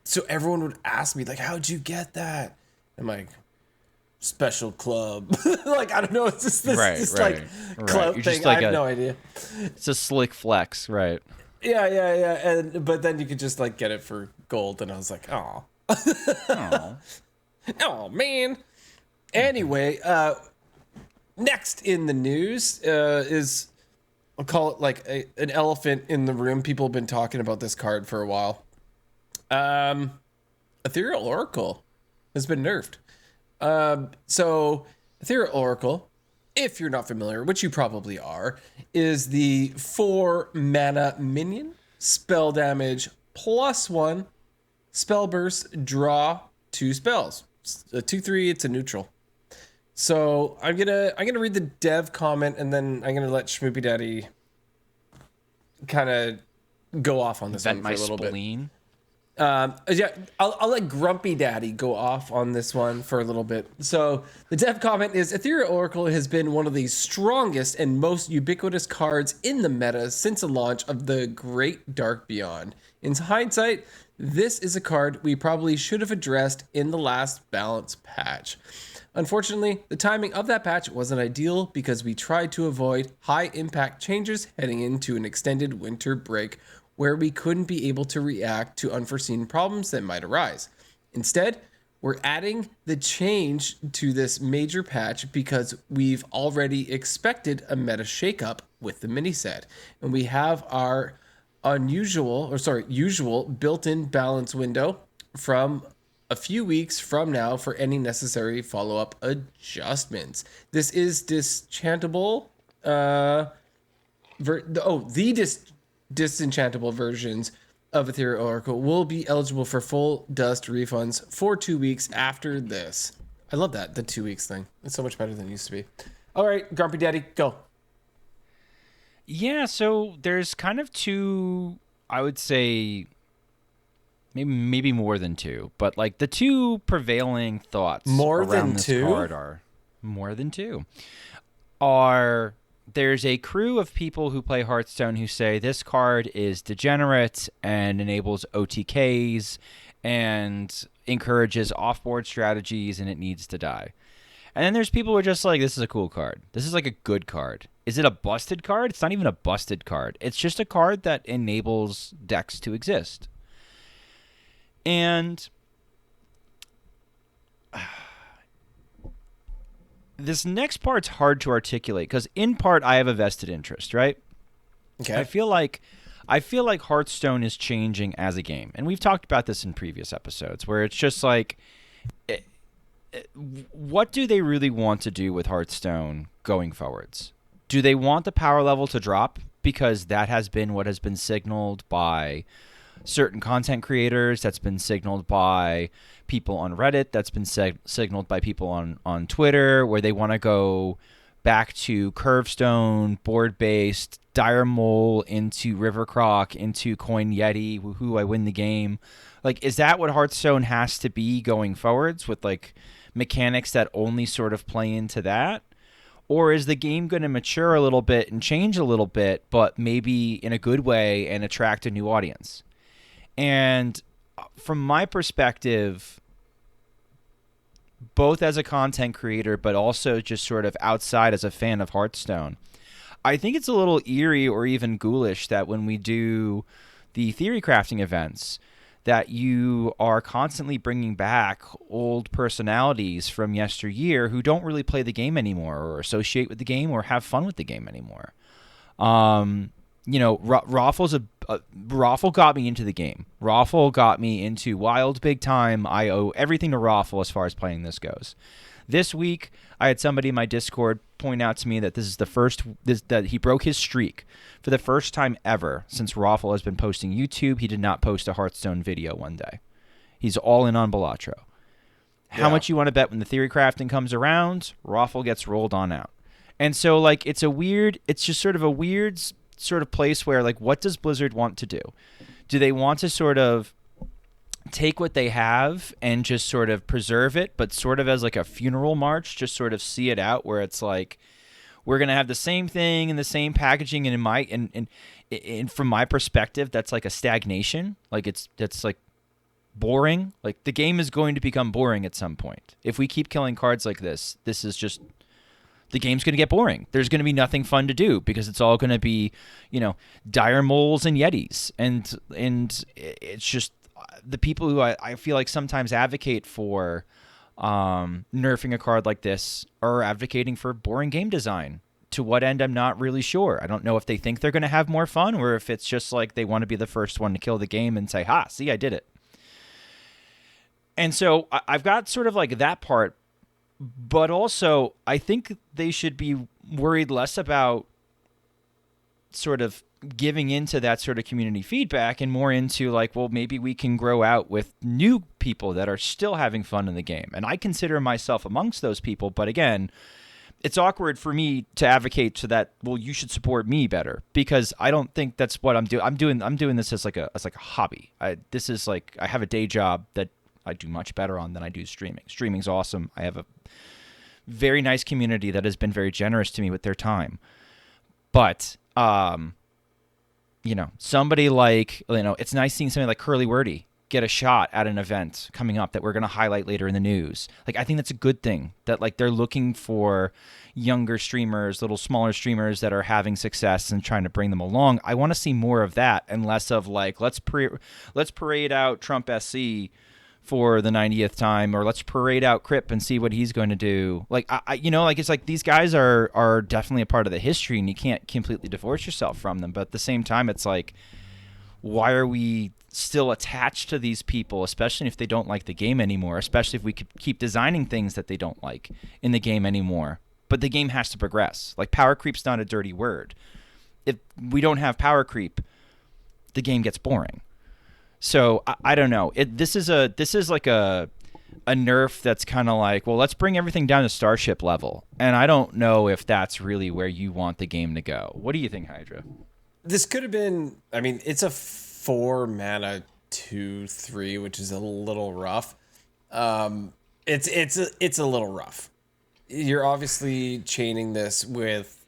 so everyone would ask me like, "How'd you get that?" I'm like, "Special club." Like I don't know, it's just this like clout thing. Like I have no idea. It's a slick flex, right? Yeah, and but then you could just like get it for gold, and I was like, "Oh." Oh man. Anyway, next in the news is, I'll call it like an elephant in the room. People have been talking about this card for a while. Ethereal Oracle has been nerfed. So Ethereal Oracle, if you're not familiar, which you probably are, is the 4 mana minion, spell damage +1, spell burst, draw 2 spells. A 2/3, it's a neutral. So I'm gonna read the dev comment, and then I'm gonna let Schmoopydady kind of go off on this one for a little bit. Yeah, I'll let Grumpydady go off on this one for a little bit. So the dev comment is, Ethereal Oracle has been one of the strongest and most ubiquitous cards in the meta since the launch of the Great Dark Beyond. In hindsight, this is a card we probably should have addressed in the last balance patch. Unfortunately, the timing of that patch wasn't ideal because we tried to avoid high impact changes heading into an extended winter break where we couldn't be able to react to unforeseen problems that might arise. Instead, we're adding the change to this major patch because we've already expected a meta shakeup with the mini-set, and we have our usual built-in balance window from a few weeks from now for any necessary follow-up adjustments. This is disenchantable. Disenchantable versions of Ethereal Oracle will be eligible for full dust refunds for 2 weeks after this. I love that, the 2 weeks thing. It's so much better than it used to be. All right, Grumpydady, go. Yeah, so there's kind of two, I would say, maybe more than two, but like the two prevailing thoughts around this card are more than two. There's a crew of people who play Hearthstone who say this card is degenerate and enables OTKs and encourages off-board strategies and it needs to die. And then there's people who are just like, this is a cool card. This is like a good card. Is it a busted card? It's not even a busted card. It's just a card that enables decks to exist. And this next part's hard to articulate because in part I have a vested interest, right? Okay. I feel like Hearthstone is changing as a game. And we've talked about this in previous episodes where it's just like What do they really want to do with Hearthstone going forwards? Do they want the power level to drop? Because that has been what has been signaled by certain content creators, that's been signaled by people on Reddit, that's been signaled by people on Twitter, where they want to go back to Curvestone, board-based, Dire Mole into Rivercroc, into Coin Yeti, who I win the game. Like, is that what Hearthstone has to be going forwards with, like, mechanics that only sort of play into that? Or is the game going to mature a little bit and change a little bit, but maybe in a good way and attract a new audience? And from my perspective, both as a content creator, but also just sort of outside as a fan of Hearthstone, I think it's a little eerie or even ghoulish that when we do the theory crafting events, that you are constantly bringing back old personalities from yesteryear who don't really play the game anymore or associate with the game or have fun with the game anymore. Raffle got me into the game. Raffle got me into Wild big time. I owe everything to Raffle as far as playing this goes. This week, I had somebody in my Discord point out to me that this is that he broke his streak for the first time ever since Raffle has been posting YouTube. He did not post a Hearthstone video one day. He's all in on Balatro. How much you want to bet when the theory crafting comes around, Raffle gets rolled on out. And so, like, it's just sort of a weird sort of place where, like, what does Blizzard want to do? Do they want to sort of take what they have and just sort of preserve it, but sort of as like a funeral march, just sort of see it out where it's like, we're going to have the same thing and the same packaging. And from my perspective, that's like a stagnation. Like that's like boring. Like the game is going to become boring at some point. If we keep killing cards like this is just, the game's going to get boring. There's going to be nothing fun to do because it's all going to be, dire moles and yetis. And it's just the people who I feel like sometimes advocate for nerfing a card like this are advocating for boring game design. To what end, I'm not really sure. I don't know if they think they're going to have more fun or if it's just like they want to be the first one to kill the game and say, ha, see, I did it. And so I've got sort of like that part. But also, I think they should be worried less about sort of giving into that sort of community feedback and more into like, well, maybe we can grow out with new people that are still having fun in the game. And I consider myself amongst those people. But again, it's awkward for me to advocate to that, well, you should support me better, because I don't think that's what I'm doing. I'm doing this as like a hobby. I have a day job that I do much better on than I do streaming. Streaming's awesome. I have a very nice community that has been very generous to me with their time. But, somebody like, it's nice seeing somebody like Curly Wordy get a shot at an event coming up that we're going to highlight later in the news. Like, I think that's a good thing that like they're looking for younger streamers, little smaller streamers that are having success and trying to bring them along. I want to see more of that and less of like, let's parade out Trump SC for the 90th time, or let's parade out Crip and see what he's going to do. Like, it's like these guys are definitely a part of the history and you can't completely divorce yourself from them. But at the same time, it's like, why are we still attached to these people, especially if they don't like the game anymore, especially if we could keep designing things that they don't like in the game anymore. But the game has to progress. Like, power creep's not a dirty word. If we don't have power creep, the game gets boring. So I don't know. This is like a nerf that's kind of like, well, let's bring everything down to starship level. And I don't know if that's really where you want the game to go. What do you think, Hydra? This could have been, it's a 4 mana 2/3, which is a little rough. It's a little rough. You're obviously chaining this with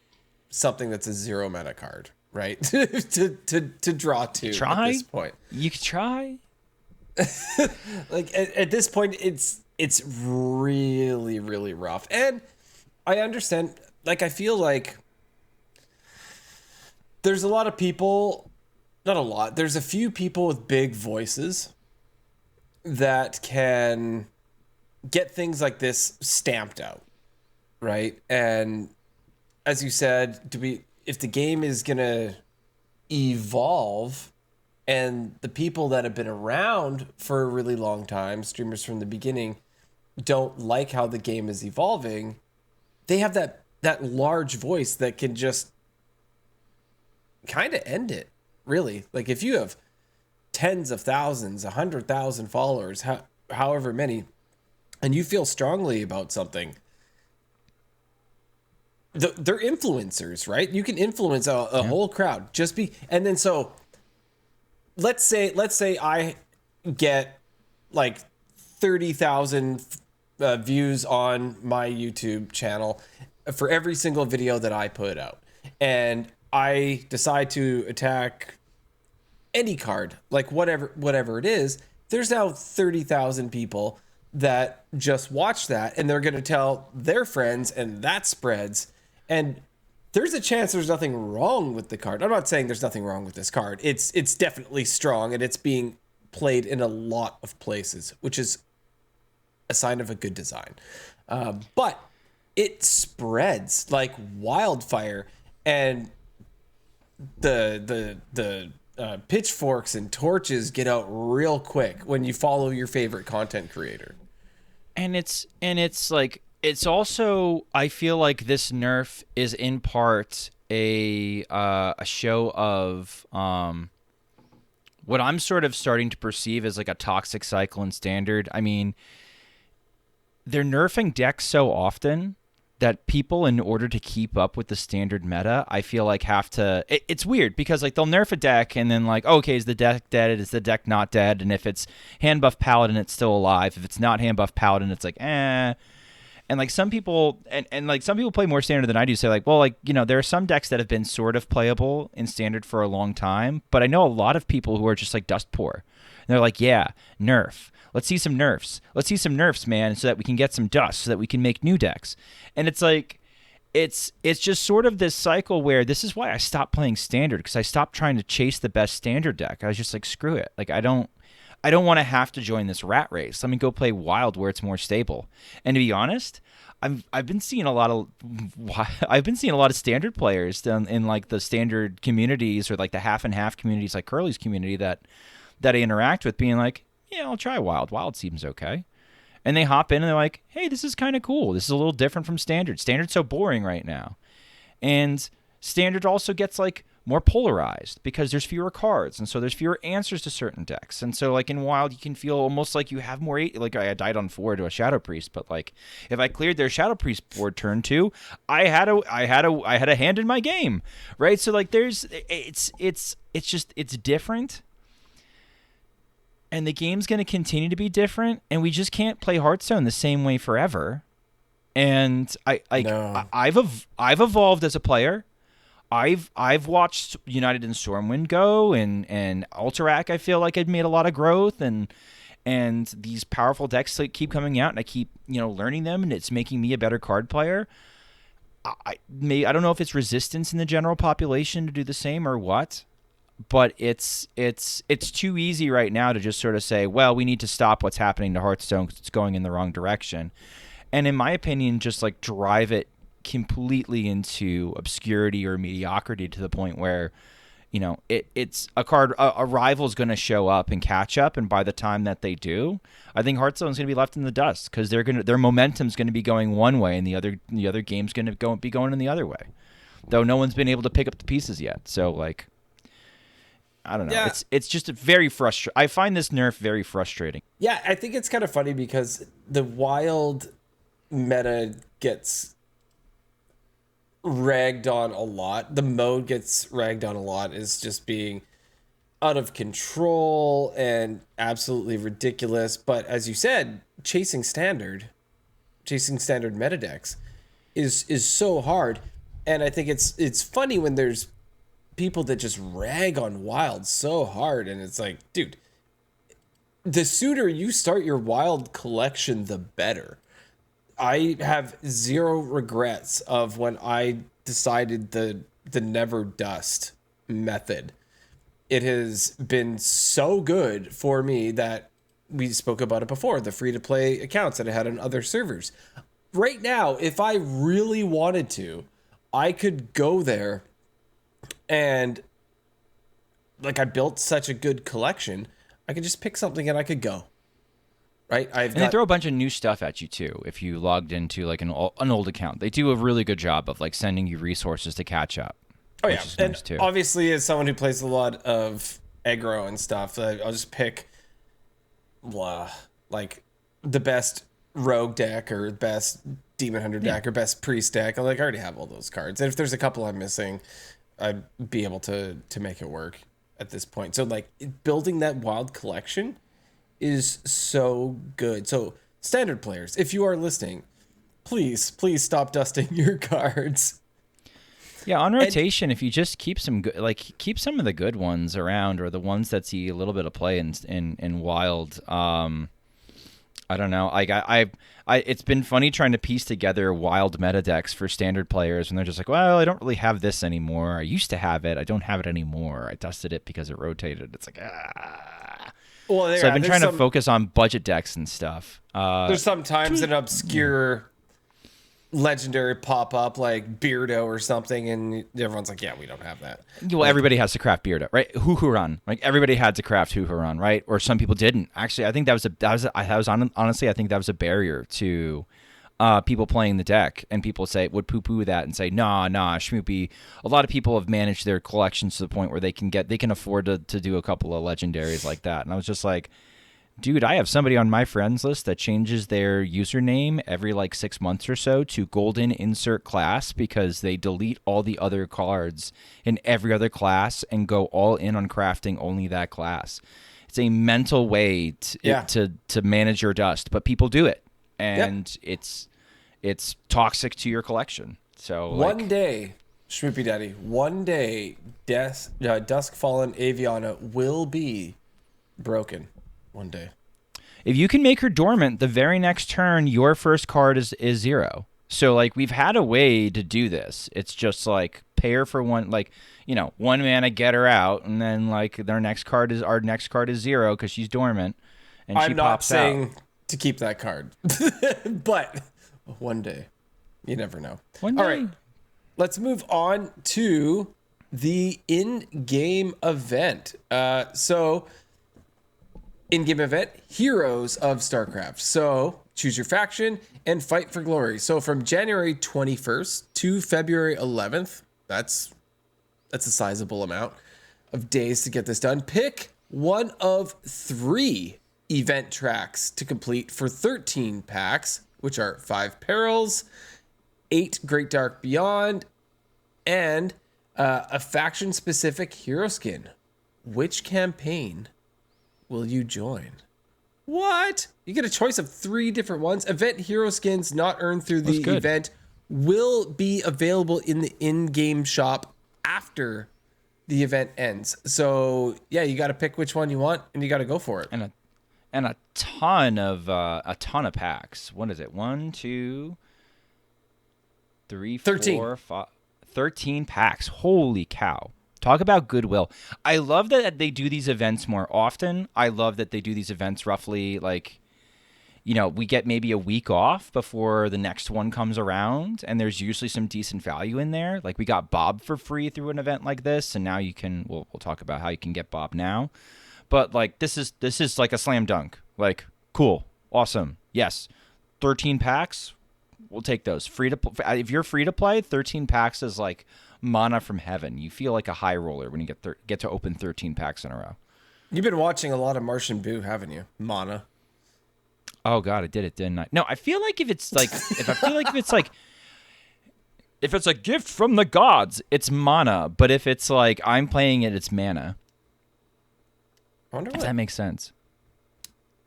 something that's a 0 mana card, right? to draw to at this point. You could try. Like at this point, it's really, really rough. And I understand, like, I feel like there's a lot of people, not a lot, there's a few people with big voices that can get things like this stamped out, right? And as you said, if the game is gonna evolve, and the people that have been around for a really long time, streamers from the beginning, don't like how the game is evolving, they have that large voice that can just kind of end it, really. Like if you have tens of thousands, 100,000 followers, however many, and you feel strongly about something, they're influencers, right? You can influence a whole crowd. And then so let's say I get like 30,000 views on my YouTube channel for every single video that I put out, and I decide to attack any card, like whatever it is. There's now 30,000 people that just watch that, and they're going to tell their friends, and that spreads. And there's a chance there's nothing wrong with the card. I'm not saying there's nothing wrong with this card. It's definitely strong, and it's being played in a lot of places, which is a sign of a good design. But it spreads like wildfire, and the pitchforks and torches get out real quick when you follow your favorite content creator. And it's like, it's also, I feel like this nerf is in part a show of what I'm sort of starting to perceive as like a toxic cycle in Standard. I mean, they're nerfing decks so often that people, in order to keep up with the Standard meta, I feel like have to... It's weird because like they'll nerf a deck and then like, okay, is the deck dead? Is the deck not dead? And if it's hand buff Paladin, it's still alive. If it's not hand buff Paladin, it's like, eh. And like some people, and like some people play more Standard than I do, say like, well, like, you know, there are some decks that have been sort of playable in Standard for a long time, but I know a lot of people who are just like dust poor. And they're like, yeah, nerf. Let's see some nerfs. Let's see some nerfs, man, so that we can get some dust, so that we can make new decks. And it's like, it's just sort of this cycle where this is why I stopped playing Standard, because I stopped trying to chase the best Standard deck. I was just like, screw it. Like, I don't want to have to join this rat race. Let me go play Wild where it's more stable. And to be honest, I've been seeing a lot of Standard players in like the Standard communities, or like the half and half communities, like Curly's community that I interact with, being like, yeah, I'll try Wild. Wild seems okay. And they hop in and they're like, hey, this is kind of cool. This is a little different from Standard. Standard's so boring right now. And Standard also gets like more polarized because there's fewer cards, and so there's fewer answers to certain decks. And so like in Wild, you can feel almost like you have more, like I died on 4 to a Shadow Priest, but like if I cleared their Shadow Priest board turn 2, I had a hand in my game, right? So like it's different. And the game's going to continue to be different, and we just can't play Hearthstone the same way forever. And I've evolved as a player. I've watched United and Stormwind go, and Alterac, I feel like I've made a lot of growth, and these powerful decks like keep coming out, and I keep, you know, learning them, and it's making me a better card player. I don't know if it's resistance in the general population to do the same or what. But it's too easy right now to just sort of say, well, we need to stop what's happening to Hearthstone because it's going in the wrong direction. And in my opinion, just like drive it completely into obscurity or mediocrity to the point where, you know, it's a rival's going to show up and catch up. And by the time that they do, I think Hearthstone's going to be left in the dust because their momentum's going to be going one way, and the other game's going to be going in the other way. Though no one's been able to pick up the pieces yet. So like, I don't know. Yeah. It's just very frustrating. I find this nerf very frustrating. Yeah, I think it's kind of funny because the Wild meta gets ragged on a lot. The mode gets ragged on a lot as just being out of control and absolutely ridiculous. But as you said, chasing standard meta decks is so hard. And I think it's funny when there's people that just rag on Wild so hard, and it's like, dude, the sooner you start your Wild collection, the better. I have zero regrets of when I decided the Never Dust method. It has been so good for me that we spoke about it before, the free-to-play accounts that I had on other servers. Right now, if I really wanted to, I could go there and like I built such a good collection, I could just pick something and I could go. right? And they throw a bunch of new stuff at you too. If you logged into like an old account, they do a really good job of like sending you resources to catch up. Oh yeah, is and nice too. obviously as someone who plays a lot of aggro and stuff, I'll just pick like the best rogue deck or best demon hunter deck or best priest deck. I already have all those cards, and if there's a couple I'm missing, I'd be able to make it work at this point. So like building that wild collection is so good. So standard players, if you are listening, please stop dusting your cards. Yeah, on rotation, if you just keep some good, like keep some of the good ones around, or the ones that see a little bit of play in wild. I don't know. Like I it's been funny trying to piece together wild meta decks for standard players, and they're just like, well, I don't really have this anymore. I used to have it. I don't have it anymore. I dusted it because it rotated. It's like Well, so I've been trying to focus on budget decks and stuff. There's sometimes an obscure legendary pop up like Beardo or something, and everyone's like, yeah, we don't have that. Well, everybody has to craft Beardo, right? Huhuran, like everybody had to craft Huhuran, right? Or some people didn't. Actually, I think honestly, I think that was a barrier to people playing the deck, and people would poo-poo that and say, nah, Schmoopy. A lot of people have managed their collections to the point where they can afford to do a couple of legendaries like that, and I was just like, dude, I have somebody on my friends list that changes their username every like 6 months or so to golden insert class because they delete all the other cards in every other class and go all in on crafting only that class. It's a mental way to manage your dust, but people do it, and it's toxic to your collection. So one day, Schmoopydady, one day, Duskfallen Aviana will be broken. One day. If you can make her dormant, the very next turn, your first card is 0. So, like, we've had a way to do this. It's just, like, pay her for one, like, 1 mana, get her out, and then, like, our next card is 0 because she's dormant, and she pops out. I'm not saying to keep that card, but one day. You never know. One day. All right, let's move on to the in-game event. In-game event, Heroes of StarCraft. So choose your faction and fight for glory. So from January 21st to February 11th, that's a sizable amount of days to get this done. Pick one of 3 event tracks to complete for 13 packs, which are 5 Perils, 8 Great Dark Beyond, and a faction-specific hero skin. Which campaign will you join? What? You get a choice of 3 different ones. Event hero skins not earned through the event will be available in the in-game shop after the event ends. So yeah, you got to pick which one you want, and you got to go for it. And a ton of packs. What is it? 1, 2, 3, 13. 4, 5, 13 packs. Holy cow. Talk about goodwill. I love that they do these events more often. I love that they do these events roughly like, we get maybe a week off before the next one comes around, and there's usually some decent value in there. Like we got Bob for free through an event like this, and now you can, we'll talk about how you can get Bob now. But like this is like a slam dunk. Like cool, awesome. Yes. 13 packs, we'll take those. If you're free to play, 13 packs is like mana from heaven. You feel like a high roller when you get to open 13 packs in a row. You've been watching a lot of Martian Boo, haven't you? Mana. Oh god, I did it, didn't I? No, I feel like if it's a gift from the gods, it's mana. But if it's like I'm playing it, it's mana. I wonder if that makes sense.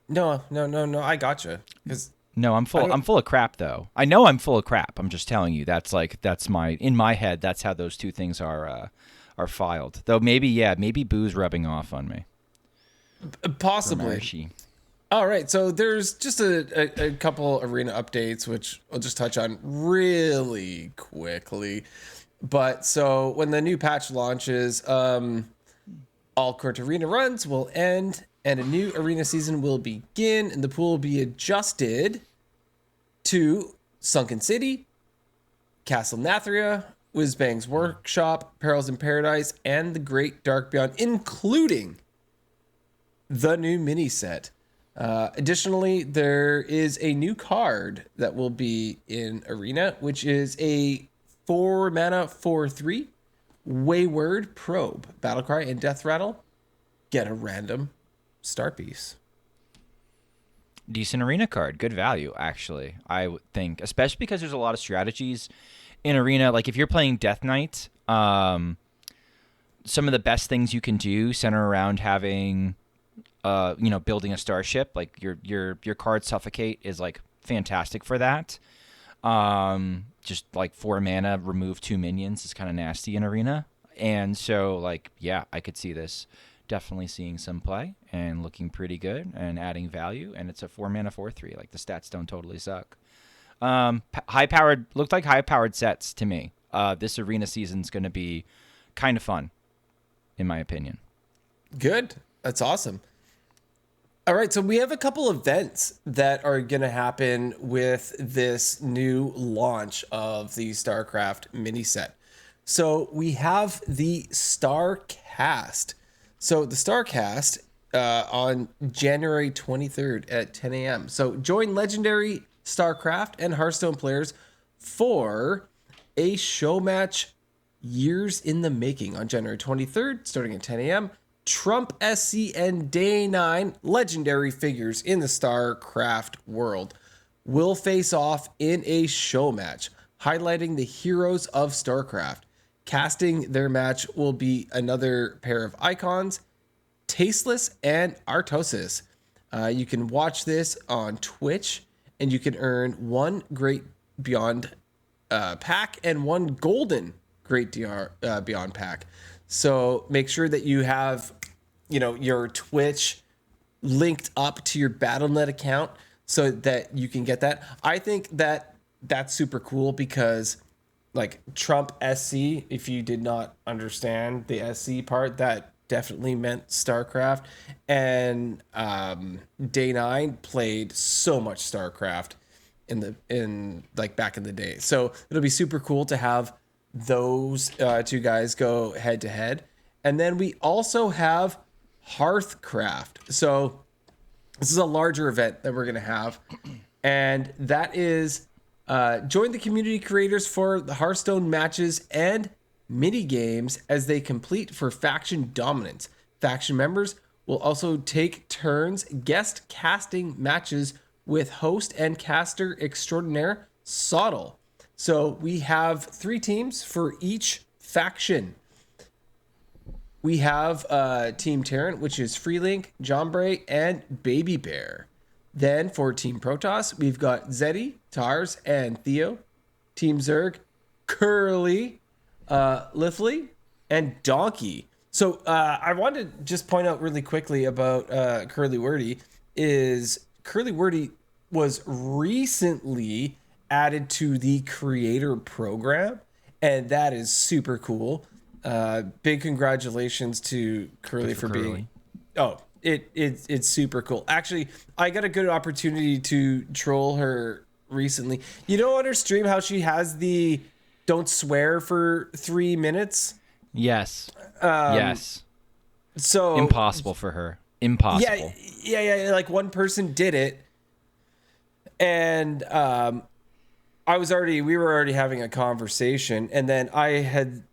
No, I gotcha. No, I'm full of crap though. I know I'm full of crap. I'm just telling you. That's in my head. That's how those two things are filed. Though maybe Boo's rubbing off on me. Possibly. All right, so there's just a couple arena updates, which I'll just touch on really quickly. But so when the new patch launches, all current arena runs will end, and a new arena season will begin, and the pool will be adjusted to Sunken City, Castle Nathria, Whizbang's Workshop, Perils in Paradise, and the Great Dark Beyond, including the new mini-set. Additionally, there is a new card that will be in Arena, which is a 4 mana 4/3 Wayward Probe. Battlecry and Death Rattle. Get a random star piece. Decent arena card, good value actually. I would think, especially because there's a lot of strategies in arena. Like if you're playing Death Knight, some of the best things you can do center around having, building a starship. Like your card Suffocate is like fantastic for that. Just like 4 mana, remove 2 minions is kind of nasty in arena, and so like yeah, I could see this definitely seeing some play and looking pretty good and adding value. And it's a 4 mana 4/3. Like the stats don't totally suck. Looked like high powered sets to me. This arena season's going to be kind of fun, in my opinion. Good. That's awesome. All right, so we have a couple events that are going to happen with this new launch of the StarCraft Mini-set. So we have the StarCast. So the StarCast on January 23rd at 10 a.m. So join legendary StarCraft and Hearthstone players for a show match years in the making on January 23rd, starting at 10 a.m. Trump SC and Day 9 legendary figures in the StarCraft world will face off in a show match, highlighting the heroes of StarCraft. Casting their match will be another pair of icons, Tasteless and Artosis. You can watch this on Twitch, and you can earn 1 Great Beyond pack and 1 Golden Great Beyond pack. So make sure that you have, your Twitch linked up to your Battle.net account so that you can get that. I think that that's super cool because like Trump SC, if you did not understand the SC part, that definitely meant StarCraft. And Day 9 played so much StarCraft in back in the day. So it'll be super cool to have those 2 guys go head to head. And then we also have Hearthcraft. So this is a larger event that we're going to have. And that is join the community creators for the Hearthstone matches and mini games as they complete for faction dominance. Faction members will also take turns guest casting matches with host and caster extraordinaire Sottle. So we have 3 teams for each faction. We have Team Terran, which is Freelink, Jombray, and Baby Bear. Then for Team Protoss, we've got Zeddy, Tars, and Theo. Team Zerg, Curly, Lifley, and Donkey. So I wanted to just point out really quickly about Curly Wordy is Curly Wordy was recently added to the creator program, and that is super cool. Big congratulations to Curly for being. Oh, it's super cool. Actually, I got a good opportunity to troll her recently. You know on her stream how she has the don't swear for 3 minutes? Yes. Yes. So impossible for her. Impossible. Yeah. Like one person did it, and we were already having a conversation, and then I had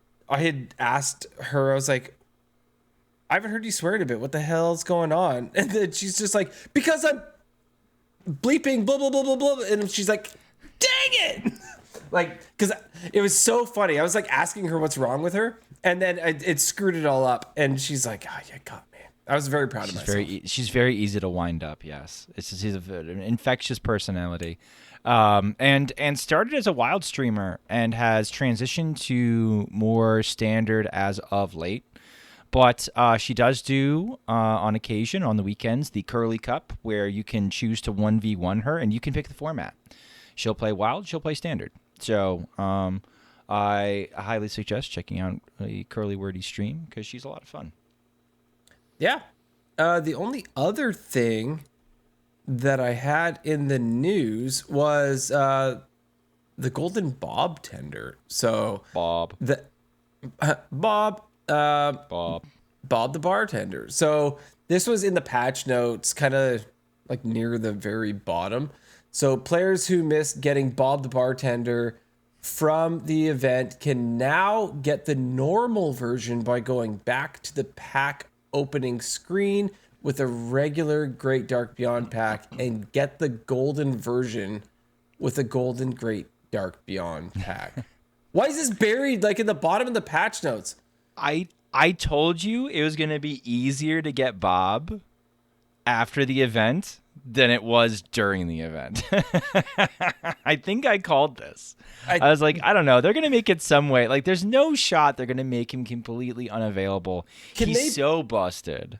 asked her, I was like, I haven't heard you swear in a bit. What the hell's going on? And then she's just like, because I'm bleeping, blah, blah, blah, blah, blah. And she's like, dang it. Like, because it was so funny. I was like asking her what's wrong with her. And then it screwed it all up. And she's like, oh, you got me. I was very proud of myself. She's very easy to wind up, yes. She's an infectious personality. And started as a wild streamer and has transitioned to more standard as of late. But she does do, on occasion, on the weekends, the Curly Cup, where you can choose to 1v1 her, and you can pick the format. She'll play wild, she'll play standard. So I highly suggest checking out a Curly Wordy stream, because she's a lot of fun. Yeah. The only other thing that I had in the news was the Golden Bob tender. So Bob the bartender. So this was in the patch notes, kind of like near the very bottom. So players who missed getting Bob the Bartender from the event can now get the normal version by going back to the pack opening screen with a regular Great Dark Beyond pack and get the golden version with a golden Great Dark Beyond pack. Why is this buried like in the bottom of the patch notes? I told you it was going to be easier to get Bob after the event than it was during the event. I think I called this. I was like, I don't know. They're going to make it some way. Like, there's no shot they're going to make him completely unavailable. He's so busted.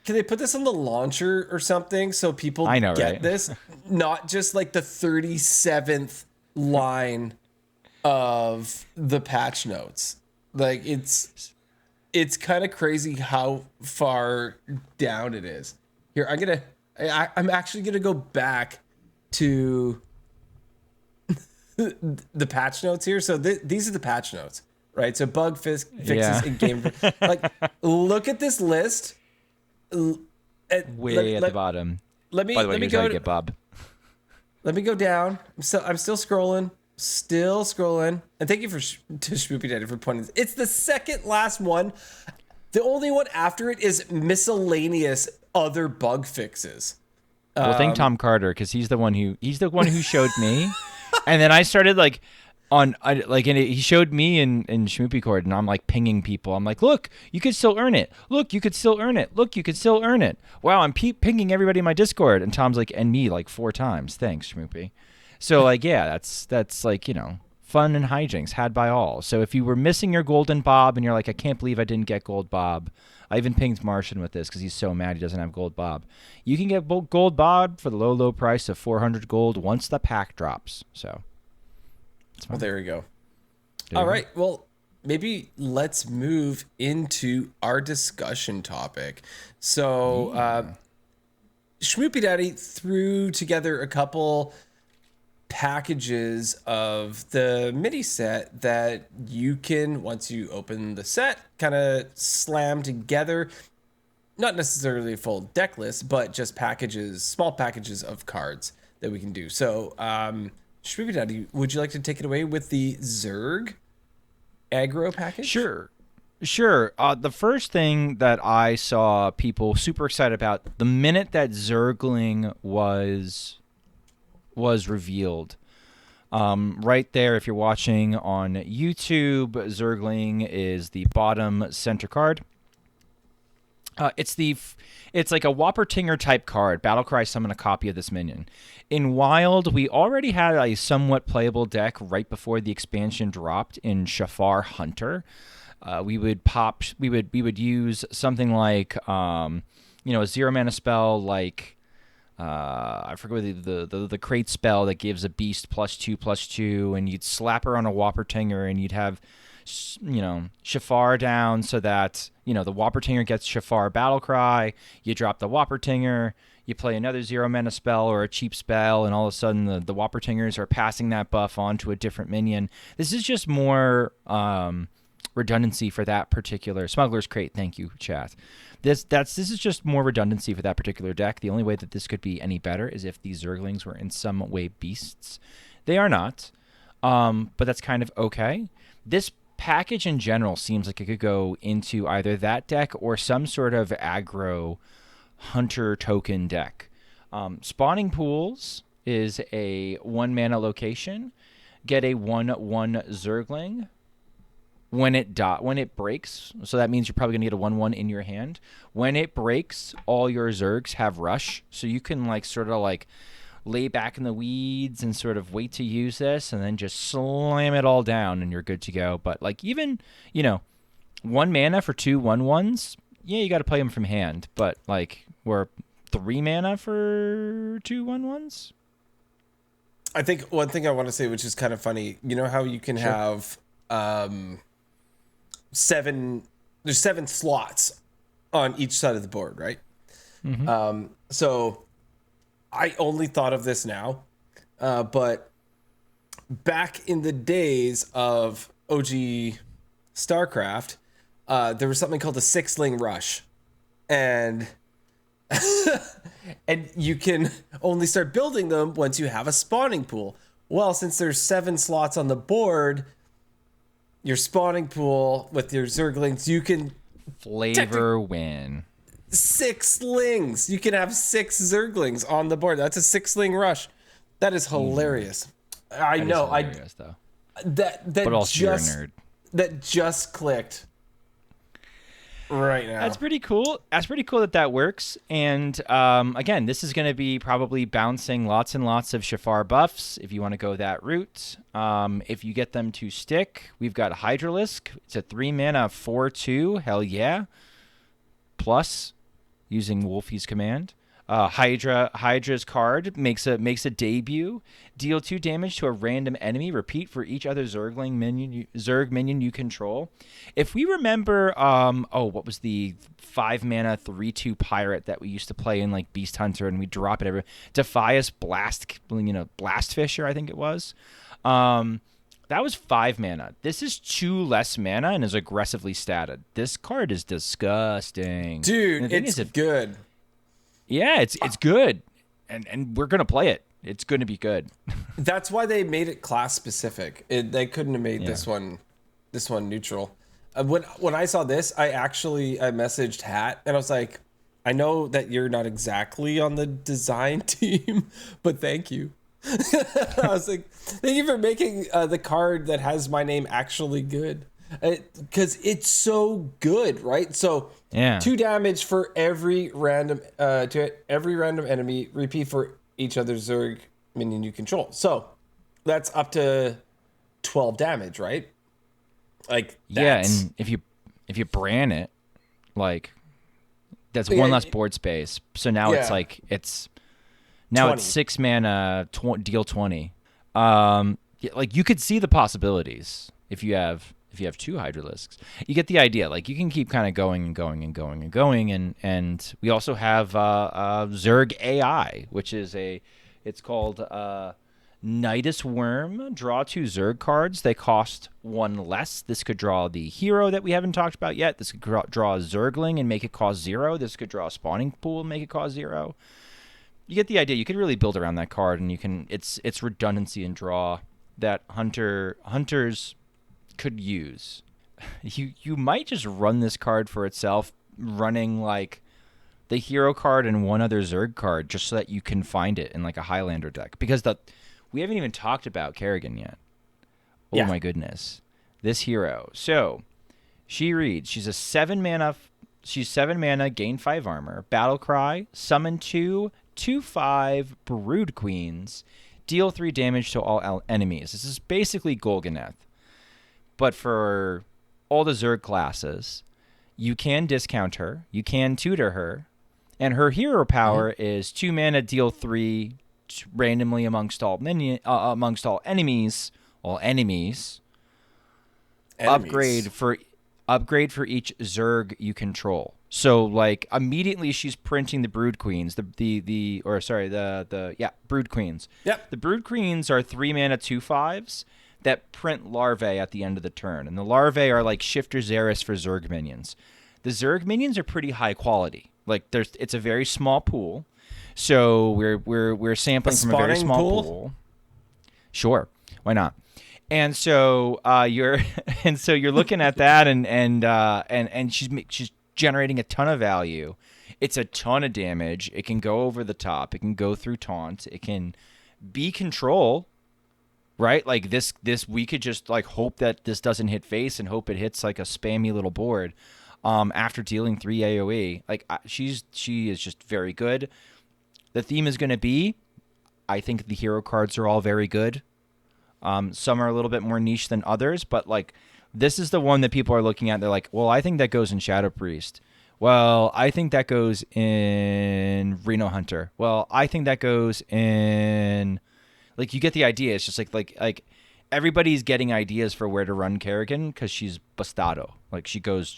Can they put this on the launcher or something so people get right? this? Not just like the 37th line of the patch notes. Like, it's kind of crazy how far down it is. Here, I'm actually gonna go back to the patch notes here. So these are the patch notes, right? So bug fixes in game. Like, look at this list. Way at the bottom. By the way, let me go get Bob. Let me go down. I'm still scrolling. And thank you to Schmoopydady for pointing this. It's the second last one. The only one after it is miscellaneous other bug fixes. Well, thank Tom Carter, because he's the one who showed me, and then I started he showed me in Schmoopycord, and I'm like pinging people. I'm like, look, you could still earn it. Look, you could still earn it. Look, you could still earn it. Wow, I'm pinging everybody in my Discord, and Tom's like, and me like 4 times. Thanks, Schmoopy. So like, yeah, that's like, fun and hijinks had by all. So if you were missing your golden Bob and you're like, I can't believe I didn't get gold Bob. I even pinged Martian with this because he's so mad he doesn't have gold Bob. You can get gold Bob for the low price of 400 gold once the pack drops. So, well, there we go. All right. Well, maybe let's move into our discussion topic. So, Schmoopydady threw together a couple packages of the mini set that you can, once you open the set, kind of slam together. Not necessarily a full deck list, but just small packages of cards that we can do. So, Schmoopydady, would you like to take it away with the Zerg aggro package? Sure. The first thing that I saw people super excited about the minute that Zergling was revealed. Right there, if you're watching on YouTube, Zergling is the bottom center card. It's like a Whoppertinger type card. Battlecry summon a copy of this minion. In Wild, we already had a somewhat playable deck right before the expansion dropped in Shafar Hunter. We would use something like a 0-mana spell like I forget what the crate spell that gives a beast +2/+2, and you'd slap her on a Whoppertinger, and you'd have Shafar down so that the Whoppertinger gets Shafar Battlecry. You drop the Whoppertinger, you play another 0-mana spell or a cheap spell, and all of a sudden the Whoppertingers are passing that buff on to a different minion. This is just more redundancy for that particular Smuggler's Crate. Thank you, chat. This is just more redundancy for that particular deck. The only way that this could be any better is if these Zerglings were in some way beasts. They are not, but that's kind of okay. This package in general seems like it could go into either that deck or some sort of aggro hunter token deck. Spawning Pools is a 1-mana location. Get a 1/1 Zergling. When it breaks, so that means you're probably going to get a 1/1 in your hand. When it breaks, all your Zergs have Rush, so you can sort of lay back in the weeds and sort of wait to use this, and then just slam it all down, and you're good to go. But even 1 mana for 2 1/1s, yeah, you got to play them from hand. But we're 3 mana for 2 1/1s. I think one thing I want to say, which is kind of funny, how you can have 7 slots on each side of the board, right? Mm-hmm. So I only thought of this now, but back in the days of OG StarCraft, there was something called the 6-ling rush, and And you can only start building them once you have a spawning pool. Well, since there's 7 slots on the board, your spawning pool with your Zerglings, you can Flavor win. 6 lings. You can have 6 Zerglings on the board. That's a 6-ling rush. That is hilarious. I That know. is hilarious, though. That But also just you're a nerd. that just clicked right now. That's pretty cool. That's pretty cool that works. And again, this is going to be probably bouncing lots and lots of Shafar buffs if you want to go that route. If you get them to stick, we've got Hydralisk. It's a 3-mana 4/2. Hell yeah. Plus, using Wolfie's command. Hydra's card makes a debut. Deal 2 damage to a random enemy. Repeat for each other Zerg minion you control. If we remember, what was the 5-mana 3/2 pirate that we used to play in like Beast Hunter, and we drop it every Defias Blastfisher, I think it was. That was 5 mana. This is 2 less mana and is aggressively statted. This card is disgusting, Dude. It's good. Yeah, it's good, and we're gonna play it. It's gonna be good. That's why they made it class specific. They couldn't have made this one neutral. When I saw this, I messaged Hat and I was like, I know that you're not exactly on the design team, but thank you. I was like, thank you for making the card that has my name actually good. Because it's so good, right? So 2 damage for every random enemy. Repeat for each other Zerg minion you control. So that's up to 12 damage, right? Like and if you brand it, like that's one less board space. So now it's like it's 6 mana, deal 20. Like you could see the possibilities if you have 2 Hydralisks. You get the idea. Like you can keep kind of going and going and going and going, and we also have Zerg AI, which is it's called Nidus Worm. Draw 2 Zerg cards. They cost 1 less. This could draw the hero that we haven't talked about yet. This could draw a Zergling and make it cost 0. This could draw a spawning pool and make it cost 0. You get the idea. You could really build around that card, and you can. It's redundancy and draw that hunters could use. You might just run this card for itself, running like the hero card and 1 other Zerg card, just so that you can find it in like a Highlander deck. Because we haven't even talked about Kerrigan yet. Oh my goodness, this hero. So she reads. She's 7 mana, gain 5 armor. Battle cry. Summon 2 2/5 Brood Queens. Deal 3 damage to all enemies. This is basically Golganeth. But for all the Zerg classes, you can discount her, you can tutor her, and her hero power is 2 mana, deal 3 randomly amongst all enemies. Upgrade for each Zerg you control. So like immediately she's printing the Brood Queens, the Brood Queens. Yep. The Brood Queens are 3 mana 2/5s that print larvae at the end of the turn, and the larvae are like Shifter Xeris for Zerg minions. The Zerg minions are pretty high quality. Like it's a very small pool, so we're sampling from a very small pool. Sure, why not? And so you're looking at that, and she's generating a ton of value. It's a ton of damage. It can go over the top. It can go through taunt. It can be control. Right, like this we could just like hope that this doesn't hit face and hope it hits like a spammy little board. After dealing 3 AOE, like she is just very good. The theme is going to be, I think the hero cards are all very good. Some are a little bit more niche than others, but like this is the one that people are looking at. They're like, well, I think that goes in Shadow Priest. Well, I think that goes in Reno Hunter. Well, I think that goes in. Like you get the idea. It's just like everybody's getting ideas for where to run Kerrigan because she's Bastado. Like she goes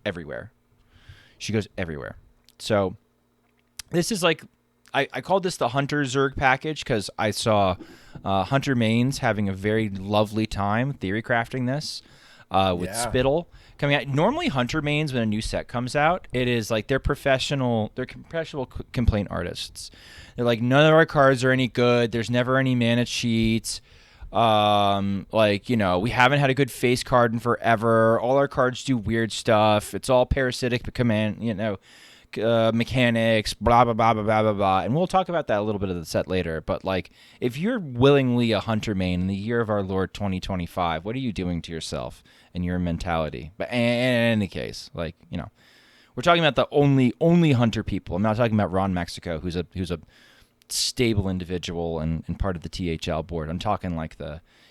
everywhere. She goes everywhere. So this is like I called this the Hunter Zerg package because I saw Hunter mains having a very lovely time theory crafting this. with Yeah. Spittle coming out. Normally, Hunter mains, when a new set comes out, it is like they're professional complaint artists. They're like, none of our cards are any good. There's never any mana cheats. Like, you know, we haven't had a good face card in forever. All our cards do weird stuff. It's all parasitic command, mechanics, blah, blah, blah, blah, blah, blah, blah. And we'll talk about that a little bit of the set later. But, like, if you're willingly a Hunter main in the year of our Lord 2025, what are you doing to yourself and your mentality? But in any case, like, you know, we're talking about the only Hunter people. I'm not talking about Ron Mexico, who's a stable individual and part of the THL board. I'm talking like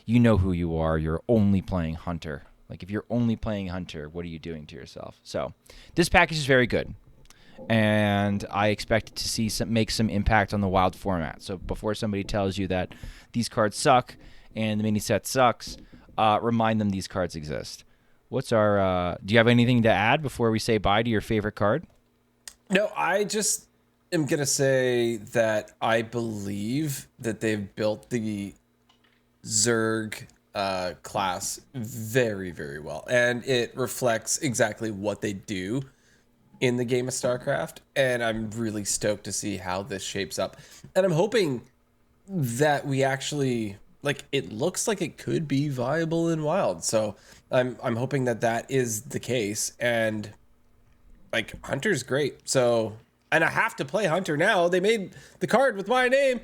you know who you are. You're only playing Hunter. Like, if you're only playing Hunter, what are you doing to yourself? So this package is very good, and I expect to see make some impact on the wild format. So before somebody tells you that these cards suck and the mini set sucks, remind them these cards exist. What's our do you have anything to add before we say bye to your favorite card? No, I just am going to say that I believe that they've built the Zerg class very, very well. And it reflects exactly what they do in the game of StarCraft. And I'm really stoked to see how this shapes up. And I'm hoping that we actually, like, it looks like it could be viable in Wild. So I'm hoping that that is the case. And, like, Hunter's great. So... And I have to play Hunter now. They made the card with my name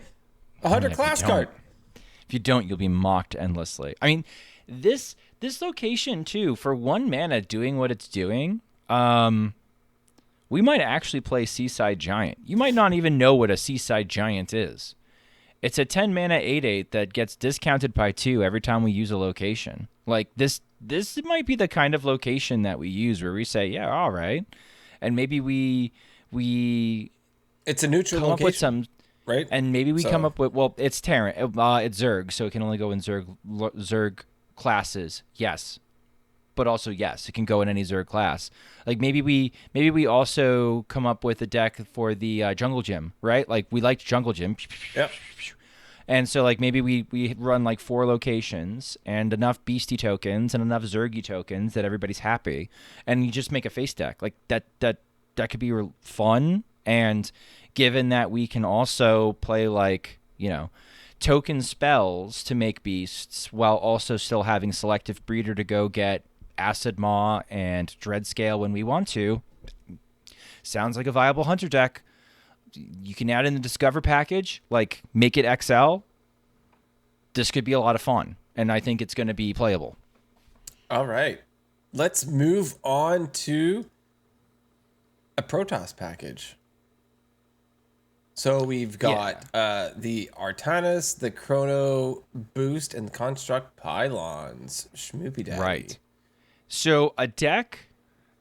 a Hunter class card. If you don't, you'll be mocked endlessly. I mean, this location too, for 1 mana doing what it's doing, we might actually play Seaside Giant. You might not even know what a Seaside Giant is. It's a 10 mana 8/8 that gets discounted by 2 every time we use a location. Like, this might be the kind of location that we use where we say, yeah, all right. And maybe we it's a neutral come location, up with some, right? And maybe we come up with, well, it's Terran, it's Zerg, so it can only go in Zerg classes. Yes, but also yes, it can go in any Zerg class. Like, maybe we also come up with a deck for the Jungle Gym, right? Like, we liked Jungle Gym. Yep. And so, like, maybe we run like 4 locations and enough Beastie tokens and enough Zergy tokens that everybody's happy, and you just make a face deck like that could be fun. And given that we can also play, like, you know, token spells to make beasts while also still having Selective Breeder to go get Acid Maw and Dreadscale when we want to, sounds like a viable Hunter deck. You can add in the Discover package, like, make it XL. This could be a lot of fun, and I think it's going to be playable. All right. Let's move on to a Protoss package. So we've got the Artanis, the Chrono Boost, and the Construct Pylons. Schmoopydady. Right. So a deck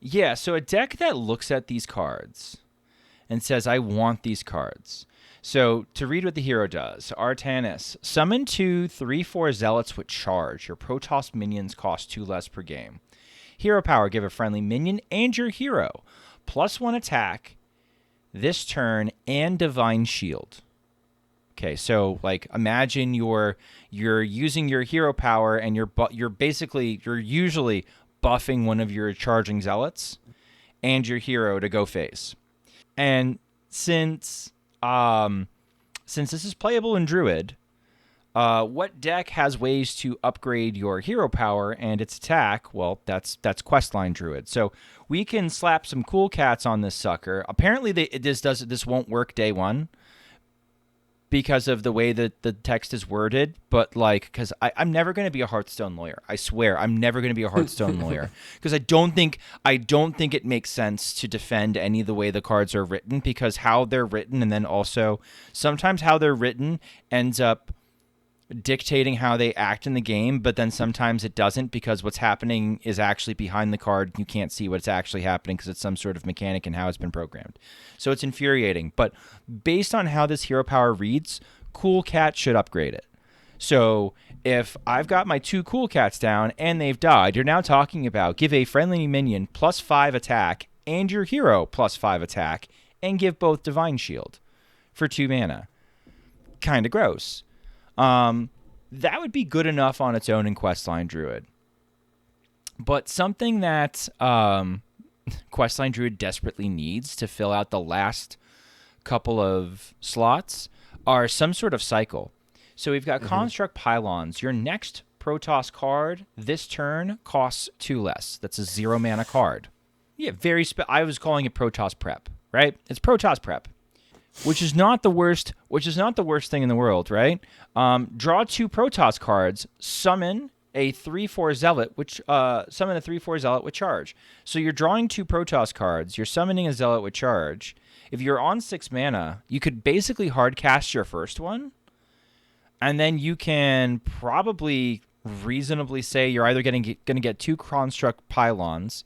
that looks at these cards and says, I want these cards. So to read what the hero does, Artanis, summon 2 3/4 Zealots with charge. Your Protoss minions cost 2 less per game. Hero power, give a friendly minion and your hero +1 attack this turn and Divine Shield. Okay, so, like, imagine you're using your hero power and you're usually buffing one of your charging zealots and your hero to go face. And since this is playable in Druid, what deck has ways to upgrade your hero power and its attack? Well, that's Questline Druid. So we can slap some cool cats on this sucker. Apparently, this won't work day one because of the way that the text is worded. But, like, because I'm never going to be a Hearthstone lawyer. I swear, I'm never going to be a Hearthstone lawyer because I don't think it makes sense to defend any of the way the cards are written, because how they're written, and then also sometimes how they're written ends up dictating how they act in the game, but then sometimes it doesn't, because what's happening is actually behind the card. You can't see what's actually happening because it's some sort of mechanic and how it's been programmed. So it's infuriating. But based on how this hero power reads, Cool Cat should upgrade it. So if I've got my 2 Cool Cats down and they've died, you're now talking about give a friendly minion +5 attack and your hero +5 attack, and give both Divine Shield for 2 mana. Kind of gross. That would be good enough on its own in Questline Druid. But something that Questline Druid desperately needs to fill out the last couple of slots are some sort of cycle. So we've got Construct Pylons. Your next Protoss card this turn costs 2 less. That's a 0 mana card. Yeah, I was calling it Protoss Prep, right? It's Protoss Prep, which is not the worst. Which is not the worst thing in the world, right? Draw 2 Protoss cards. Summon a 3/4 Zealot, summon a 3/4 Zealot with charge. So you're drawing 2 Protoss cards. You're summoning a Zealot with charge. If you're on 6 mana, you could basically hard cast your first one, and then you can probably reasonably say you're either going to get 2 Construct Pylons,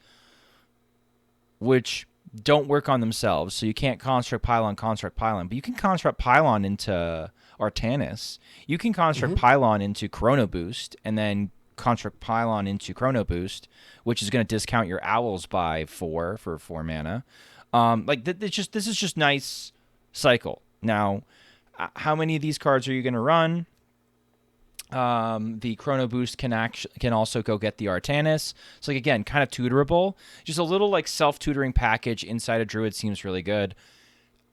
which don't work on themselves, so you can't Construct Pylon, but you can Construct Pylon into Artanis. You can Construct Pylon into Chrono Boost, and then Construct Pylon into Chrono Boost, which is going to discount your Owls by 4 for 4 mana. This is just nice cycle. Now, how many of these cards are you going to run? The Chrono Boost can also go get the Artanis. So again, kind of tutorable. Just a little like self-tutoring package inside a Druid seems really good.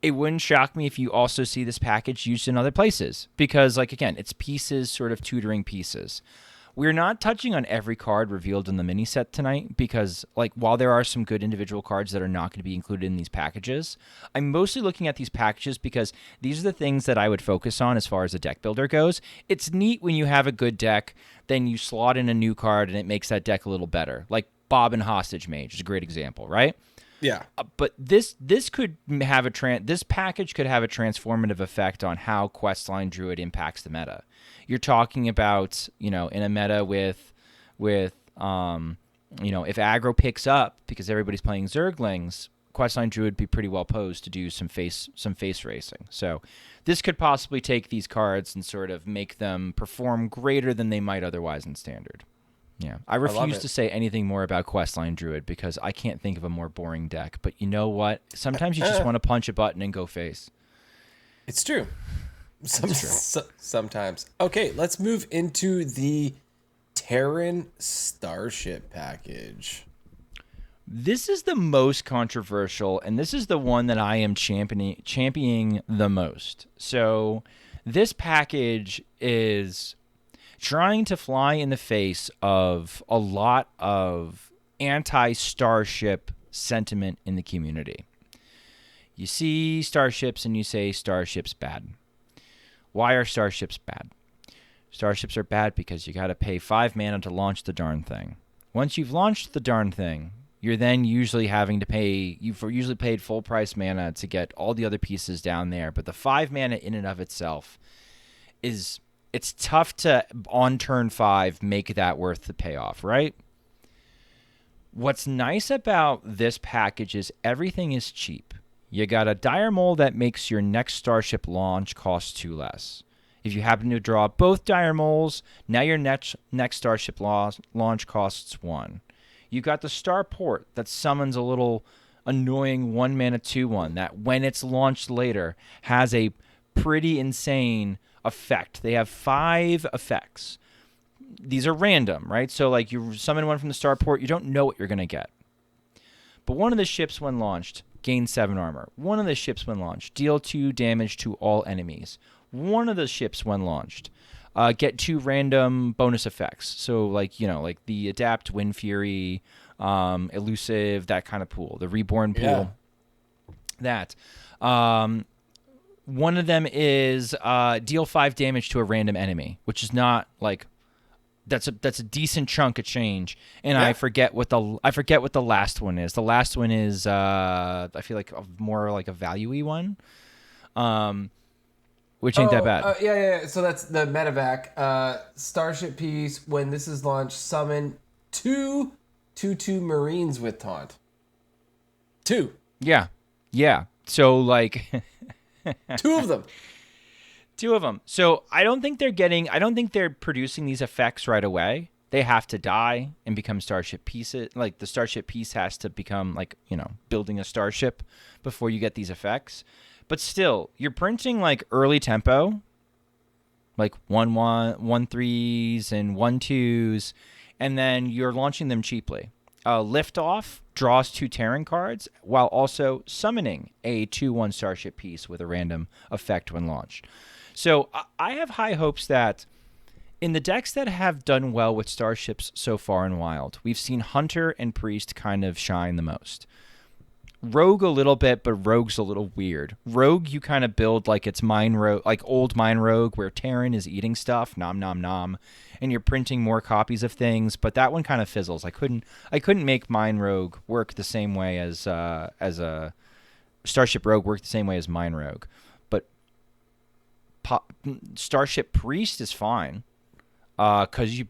It wouldn't shock me if you also see this package used in other places because, like, again, it's pieces, sort of tutoring pieces. We're not touching on every card revealed in the mini set tonight because, like, while there are some good individual cards that are not going to be included in these packages, I'm mostly looking at these packages because these are the things that I would focus on as far as a deck builder goes. It's neat when you have a good deck, then you slot in a new card and it makes that deck a little better. Like Bob and Hostage Mage is a great example, right? Yeah. But this could have this package could have a transformative effect on how Questline Druid impacts the meta. You're talking about, in a meta with if aggro picks up because everybody's playing Zerglings, Questline Druid would be pretty well posed to do some face racing. So this could possibly take these cards and sort of make them perform greater than they might otherwise in Standard. Yeah, I refuse to say anything more about Questline Druid because I can't think of a more boring deck. But you know what? Sometimes you just want to punch a button and go face. It's true. Sometimes. Okay, let's move into the Terran Starship package. This is the most controversial, and this is the one that I am championing the most. So this package is trying to fly in the face of a lot of anti-Starship sentiment in the community. You see Starships and you say Starship's bad. Why are Starships bad? Starships are bad because you got to pay 5 mana to launch the darn thing. Once you've launched the darn thing, you're then usually having to pay, you've usually paid full price mana to get all the other pieces down there, but the 5 mana in and of itself it's tough to, on turn 5, make that worth the payoff, right? What's nice about this package is everything is cheap. You got a Dire Mole that makes your next Starship launch cost 2 less. If you happen to draw both Dire Moles, now your next Starship launch costs 1. You got the Starport that summons a little annoying 1 mana 2/1 that when it's launched later has a pretty insane effect. They have 5 effects. These are random, right? So like you summon one from the Starport, you don't know what you're going to get. But one of the ships when launched, gain 7 armor. One of the ships when launched, deal 2 damage to all enemies. One of the ships when launched, get 2 random bonus effects. So like the Adapt, Wind Fury, Elusive, that kind of pool. The Reborn pool. Yeah. That. One of them is deal 5 damage to a random enemy, which is not like that's a decent chunk of change. And I forget what the last one is. The last one is I feel like more like a value-y one, which ain't that bad. Yeah. So that's the medevac. Starship piece. When this is launched, summon 2 2/2 Marines with taunt. 2. Yeah. So like. 2 of them. 2 of them. So I don't think they're producing these effects right away. They have to die and become Starship pieces. Like the Starship piece has to become like, building a Starship before you get these effects. But still, you're printing like early tempo, like 1/1, 1/3s and 1/2s. and then you're launching them cheaply. Liftoff draws 2 Terran cards while also summoning a 2/1 Starship piece with a random effect when launched. So I have high hopes that in the decks that have done well with Starships so far in Wild, we've seen Hunter and Priest kind of shine the most. Rogue a little bit, but Rogue's a little weird. Rogue, you kind of build like it's Mine Rogue, like old Mine Rogue, where Terran is eating stuff, nom nom nom, and you're printing more copies of things. But that one kind of fizzles. I couldn't make Mine Rogue work the same way as a Starship Rogue work the same way as Mine Rogue. But Starship Priest is fine, because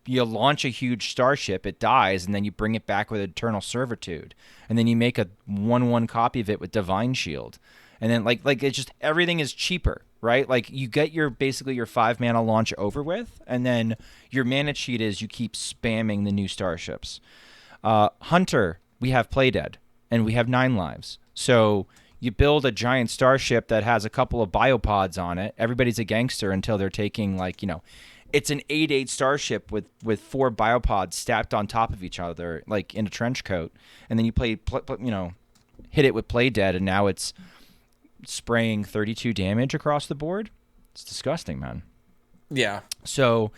you launch a huge starship, it dies, and then you bring it back with Eternal Servitude, and then you make a 1/1 copy of it with Divine Shield, and then like it's just everything is cheaper, right? Like you get basically your 5 mana launch over with, and then your mana cheat is you keep spamming the new starships. Hunter, we have Play Dead, and we have 9 lives, so you build a giant starship that has a couple of biopods on it. Everybody's a gangster until they're taking it's an 8/8 starship with 4 biopods stacked on top of each other, like in a trench coat. And then you hit it with Play Dead, and now it's spraying 32 damage across the board. It's disgusting, man. Yeah. So,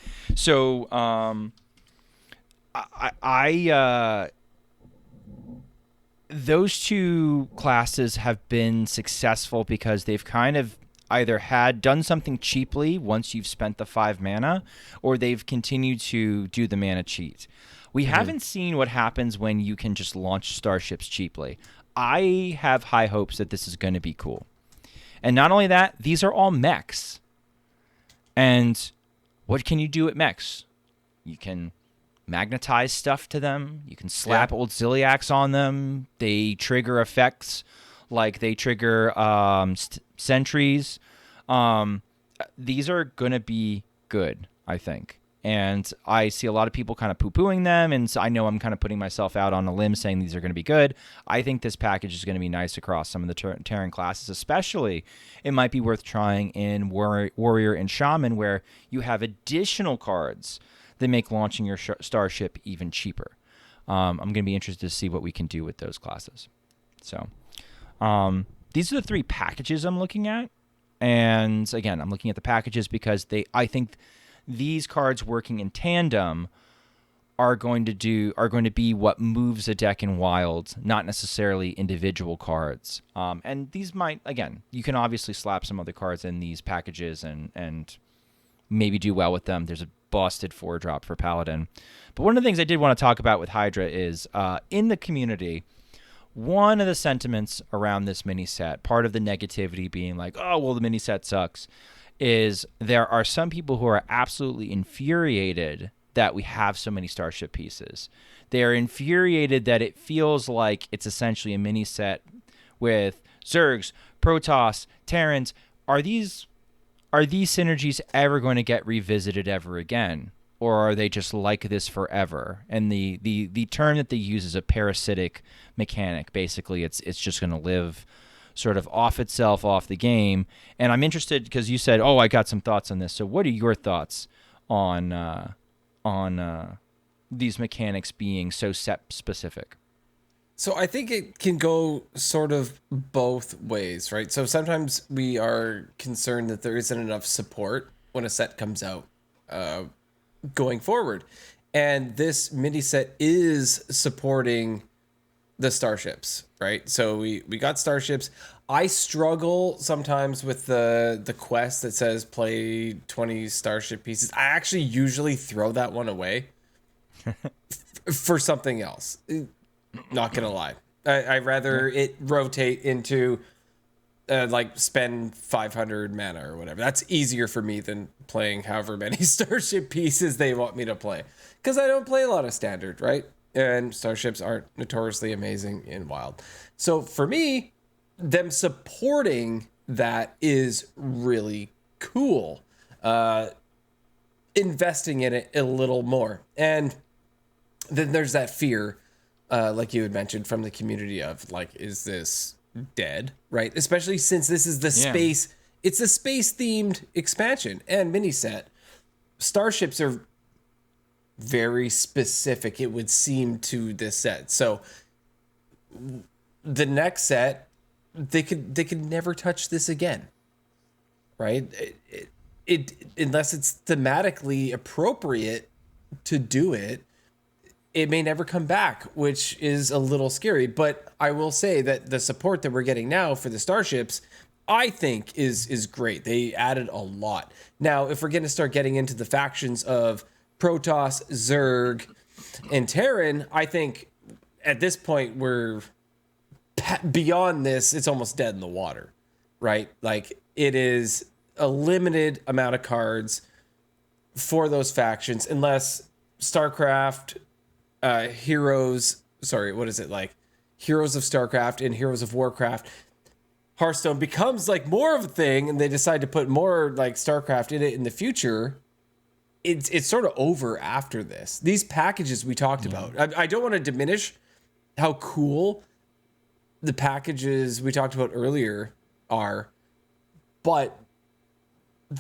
those 2 classes have been successful because they've kind of either done something cheaply once you've spent the 5 mana, or they've continued to do the mana cheat. We haven't seen what happens when you can just launch starships cheaply. I have high hopes that this is going to be cool. And not only that, these are all mechs. And what can you do with mechs? You can magnetize stuff to them. You can slap old Ziliacs on them. They trigger effects like they trigger sentries. These are going to be good, I think. And I see a lot of people kind of poo-pooing them, and so I know I'm kind of putting myself out on a limb saying these are going to be good. I think this package is going to be nice across some of the Terran classes, especially it might be worth trying in Warrior and Shaman, where you have additional cards that make launching your starship even cheaper. I'm going to be interested to see what we can do with those classes. So these are the 3 packages I'm looking at. And again, I'm looking at the packages because I think these cards working in tandem are going to be what moves a deck in Wild, not necessarily individual cards. And these might, again, you can obviously slap some other cards in these packages and maybe do well with them. There's a busted 4-drop for Paladin. But one of the things I did want to talk about with Hydra is in the community, one of the sentiments around this mini set, part of the negativity being like, oh, well, the mini set sucks, is there are some people who are absolutely infuriated that we have so many starship pieces. They are infuriated that it feels like it's essentially a mini set with Zergs, Protoss, Terrans. Are these synergies ever going to get revisited ever again? Or are they just like this forever? And the term that they use is a parasitic mechanic. Basically, it's just going to live sort of off itself, off the game. And I'm interested because you said, "Oh, I got some thoughts on this." So, what are your thoughts on these mechanics being so set specific? So I think it can go sort of both ways, right? So sometimes we are concerned that there isn't enough support when a set comes out going forward. And this mini set is supporting the starships, right? So we got starships. I struggle sometimes with the quest that says play 20 starship pieces. I actually usually throw that one away for something else. Not gonna lie. I'd rather it rotate into like spend 500 mana or whatever. That's easier for me than playing however many starship pieces they want me to play. Because I don't play a lot of standard, right? And starships aren't notoriously amazing in Wild. So for me, them supporting that is really cool. Investing in it a little more. And then there's that fear, like you had mentioned, from the community of like, is this dead, right? Especially since this is the space, it's a space themed expansion and mini set. Starships are very specific, it would seem, to this set. So the next set, they could never touch this again, right? It unless it's thematically appropriate to do it, it may never come back, which is a little scary. But I will say that the support that we're getting now for the starships, I think is great. They added a lot. Now, if we're going to start getting into the factions of Protoss, Zerg, and Terran, I think at this point we're beyond this. It's almost dead in the water, right? Like, it is a limited amount of cards for those factions, unless StarCraft, Heroes of StarCraft and Heroes of Warcraft, Hearthstone becomes like more of a thing, and they decide to put more like StarCraft in it in the future. It's sort of over after this. These packages we talked about, I don't want to diminish how cool the packages we talked about earlier are, but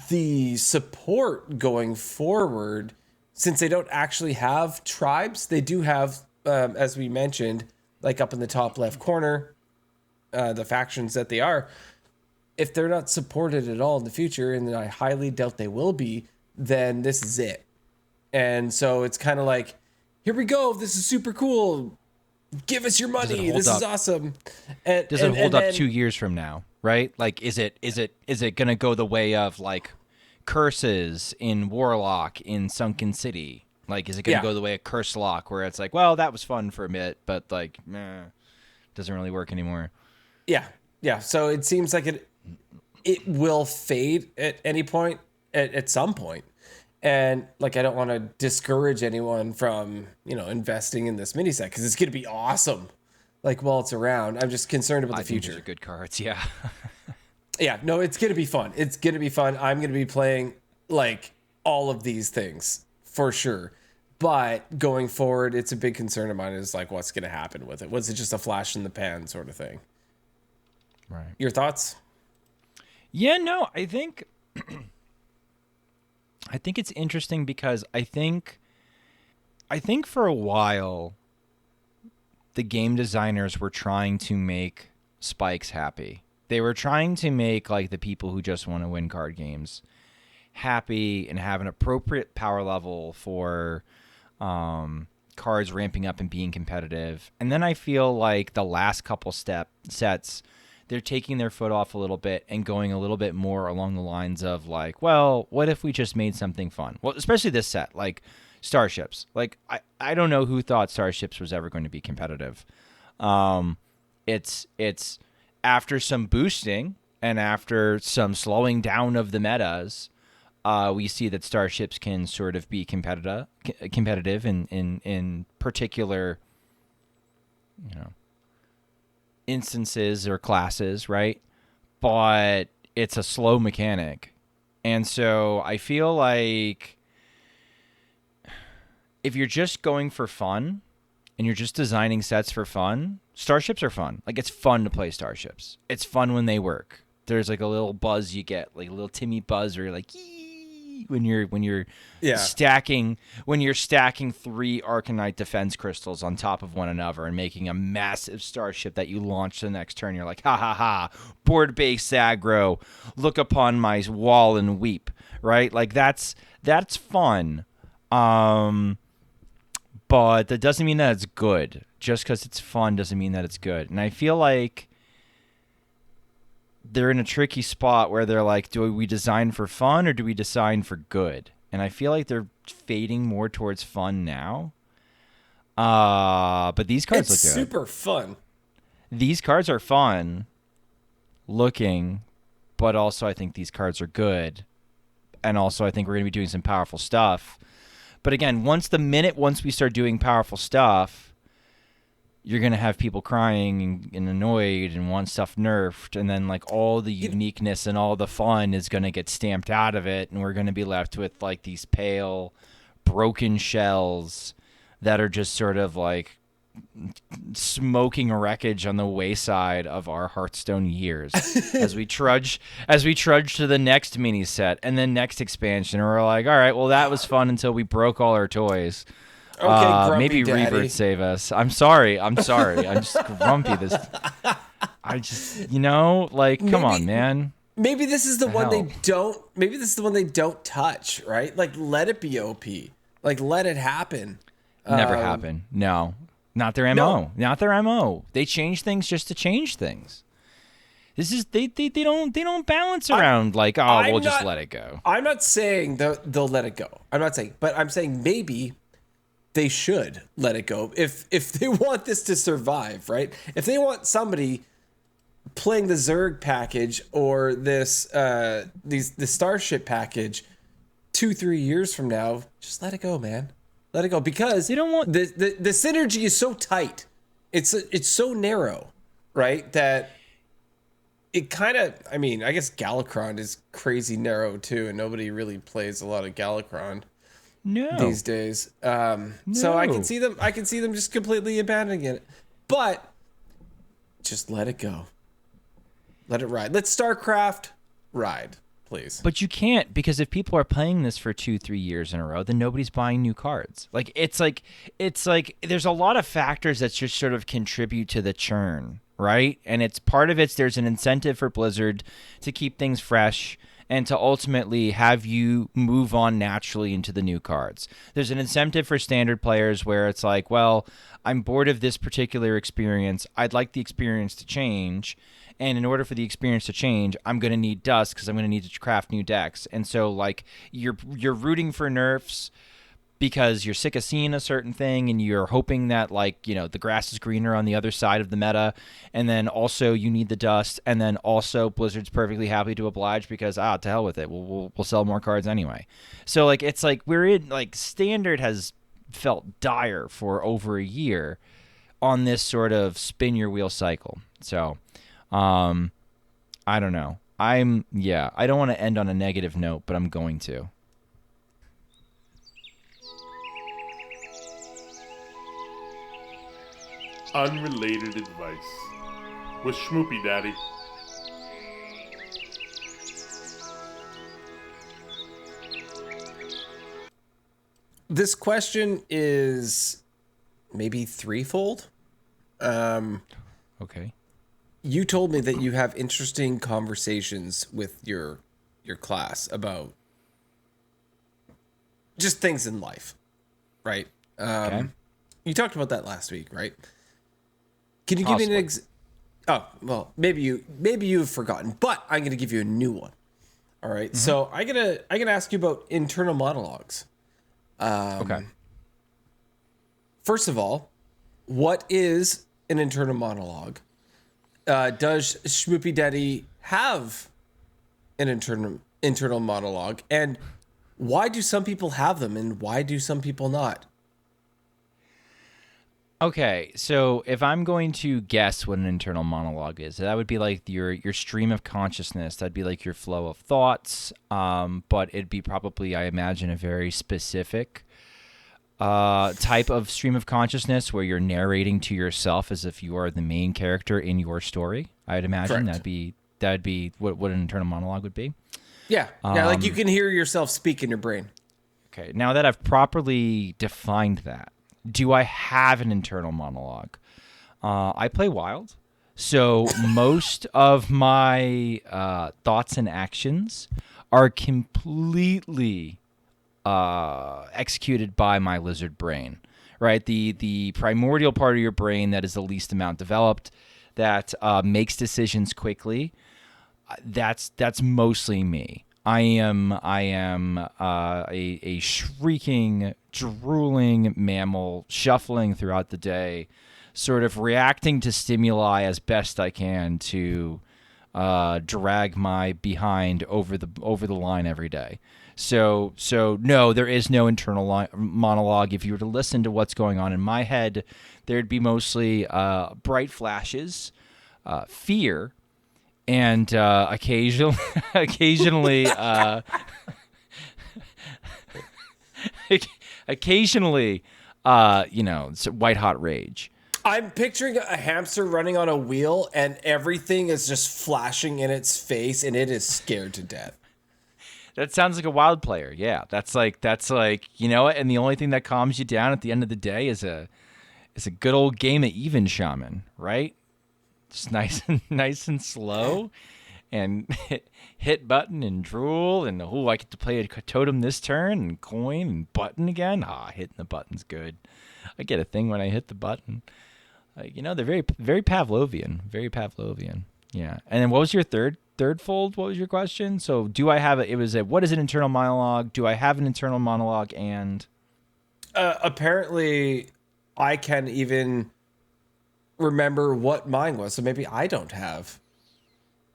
the support going forward, since they don't actually have tribes, they do have, as we mentioned, like up in the top left corner, the factions that they are. If they're not supported at all in the future, and I highly doubt they will be, then this is it. And so it's kind of like, here we go, this is super cool, give us your money, this is awesome. Does it hold up 2 years from now, right? Like, is it gonna go the way of like curses in Warlock in Sunken City? Like, is it gonna go the way of Curse Lock, where it's like, well, that was fun for a bit, but like, doesn't really work anymore? Yeah. So it seems like it will fade at any point, at some point. And like, I don't want to discourage anyone from, investing in this mini set, because it's going to be awesome. Like, while it's around, I'm just concerned about the future. Those are good cards. Yeah. Yeah, no, it's going to be fun. It's going to be fun. I'm going to be playing like all of these things for sure. But going forward, it's a big concern of mine, is like, what's going to happen with it? Was it just a flash in the pan sort of thing? Right. Your thoughts? Yeah, no, I think it's interesting, because I think for a while the game designers were trying to make spikes happy. They were trying to make like the people who just want to win card games happy and have an appropriate power level for cards ramping up and being competitive. And then I feel like the last couple sets, they're taking their foot off a little bit and going a little bit more along the lines of like, well, what if we just made something fun? Well, especially this set, like Starships. Like, I don't know who thought Starships was ever going to be competitive. It's after some boosting and after some slowing down of the metas, we see that Starships can sort of be competitive in particular, instances or classes, right? But it's a slow mechanic. And so I feel like if you're just going for fun and you're just designing sets for fun, Starships are fun. Like, it's fun to play Starships. It's fun when they work. There's like a little buzz you get, like a little Timmy buzz, where you're like, yee, when you're stacking 3 Arcanite defense crystals on top of one another and making a massive starship that you launch the next turn. You're like, ha ha ha, board-based aggro, look upon my wall and weep, right? Like, that's fun. But that doesn't mean that it's good. Just because it's fun doesn't mean that it's good. And I feel like they're in a tricky spot where they're like, do we design for fun or do we design for good? And I feel like they're fading more towards fun now. But these cards look good. It's super fun. These cards are fun looking, but also I think these cards are good. And also I think we're going to be doing some powerful stuff. But again, once we start doing powerful stuff, you're going to have people crying and annoyed and want stuff nerfed. And then like all the uniqueness and all the fun is going to get stamped out of it. And we're going to be left with like these pale, broken shells that are just sort of like smoking wreckage on the wayside of our Hearthstone years as we trudge to the next mini set and then next expansion. And we're like, all right, well, that was fun until we broke all our toys. Okay, maybe Grumpydady. Revert save us. I'm sorry. I'm just grumpy. I just, come on, man. Maybe this is the one hell? they don't. Maybe this is the one they don't touch. Right? Like, let it be OP. Like, let it happen. Never happen. No, not their MO. No. Not their MO. They change things just to change things. This is they don't balance around we'll just let it go. I'm not saying they'll let it go. I'm not saying, but I'm saying maybe they should let it go if they want this to survive, right? If they want somebody playing the Zerg package or the Starship package 2-3 years from now, just let it go, man. Let it go, because They don't want- the synergy is so tight. It's so narrow, right? That it kind of, I mean, I guess Galakron is crazy narrow too, and nobody really plays a lot of Galakron these days. So I can see them just completely abandoning it. But just let it go. Let it ride. Let StarCraft ride, please. But you can't, because if people are playing this for 2-3 years in a row, then nobody's buying new cards. It's like there's a lot of factors that just sort of contribute to the churn, right? And it's part of there's an incentive for Blizzard to keep things fresh and to ultimately have you move on naturally into the new cards. There's an incentive for standard players where it's like, well, I'm bored of this particular experience. I'd like the experience to change. And in order for the experience to change, I'm going to need dust because I'm going to need to craft new decks. And so, you're rooting for nerfs because you're sick of seeing a certain thing, and you're hoping that, the grass is greener on the other side of the meta. And then also you need the dust. And then also Blizzard's perfectly happy to oblige because, to hell with it. We'll sell more cards anyway. So, it's like we're in, Standard has felt dire for over a year on this sort of spin your wheel cycle. So... I don't know. I don't want to end on a negative note, but I'm going to. Unrelated Advice with Schmoopydady. This question is maybe threefold. Okay. You told me that you have interesting conversations with your class about just things in life, right? Okay. You talked about that last week, right? Can you give me an Oh, well, maybe you've forgotten, but I'm going to give you a new one. All right. Mm-hmm. So I'm gonna ask you about internal monologues. Okay. First of all, what is an internal monologue? Does Schmoopydady have an internal monologue? And why do some people have them and why do some people not? Okay, so if I'm going to guess what an internal monologue is, that would be like your stream of consciousness. That'd be like your flow of thoughts, but it'd be probably, I imagine, a very specific type of stream of consciousness where you're narrating to yourself as if you are the main character in your story. I'd imagine Correct. that'd be what an internal monologue would be. Yeah, like you can hear yourself speak in your brain. Okay, now that I've properly defined that, do I have an internal monologue? I play Wild, so most of my thoughts and actions are completely executed by my lizard brain, right? The primordial part of your brain that is the least amount developed, that makes decisions quickly. That's mostly me. I am a shrieking, drooling mammal shuffling throughout the day, sort of reacting to stimuli as best I can to drag my behind over the line every day. So no, there is no internal monologue. If you were to listen to what's going on in my head, there'd be mostly bright flashes, fear, and occasionally white hot rage. I'm picturing a hamster running on a wheel and everything is just flashing in its face and it is scared to death. That sounds like a wild player. Yeah, that's like you know what? And the only thing that calms you down at the end of the day is a good old game of even shaman, right? Just nice and slow, and hit button and drool, and I get to play a totem this turn and coin and button again. Hitting the button's good. I get a thing when I hit the button. They're very very Pavlovian, very Pavlovian. Yeah. And then what was your third fold? What was your question? So do I have what is an internal monologue? Do I have an internal monologue? And apparently I can even remember what mine was. So maybe I don't have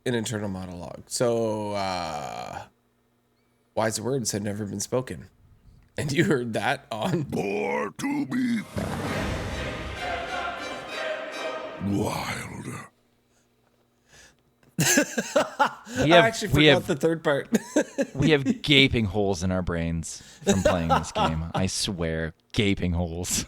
an internal monologue. So wise words have never been spoken. And you heard that on More to be wild. I actually forgot the third part. We have gaping holes in our brains from playing this game. I swear, gaping holes.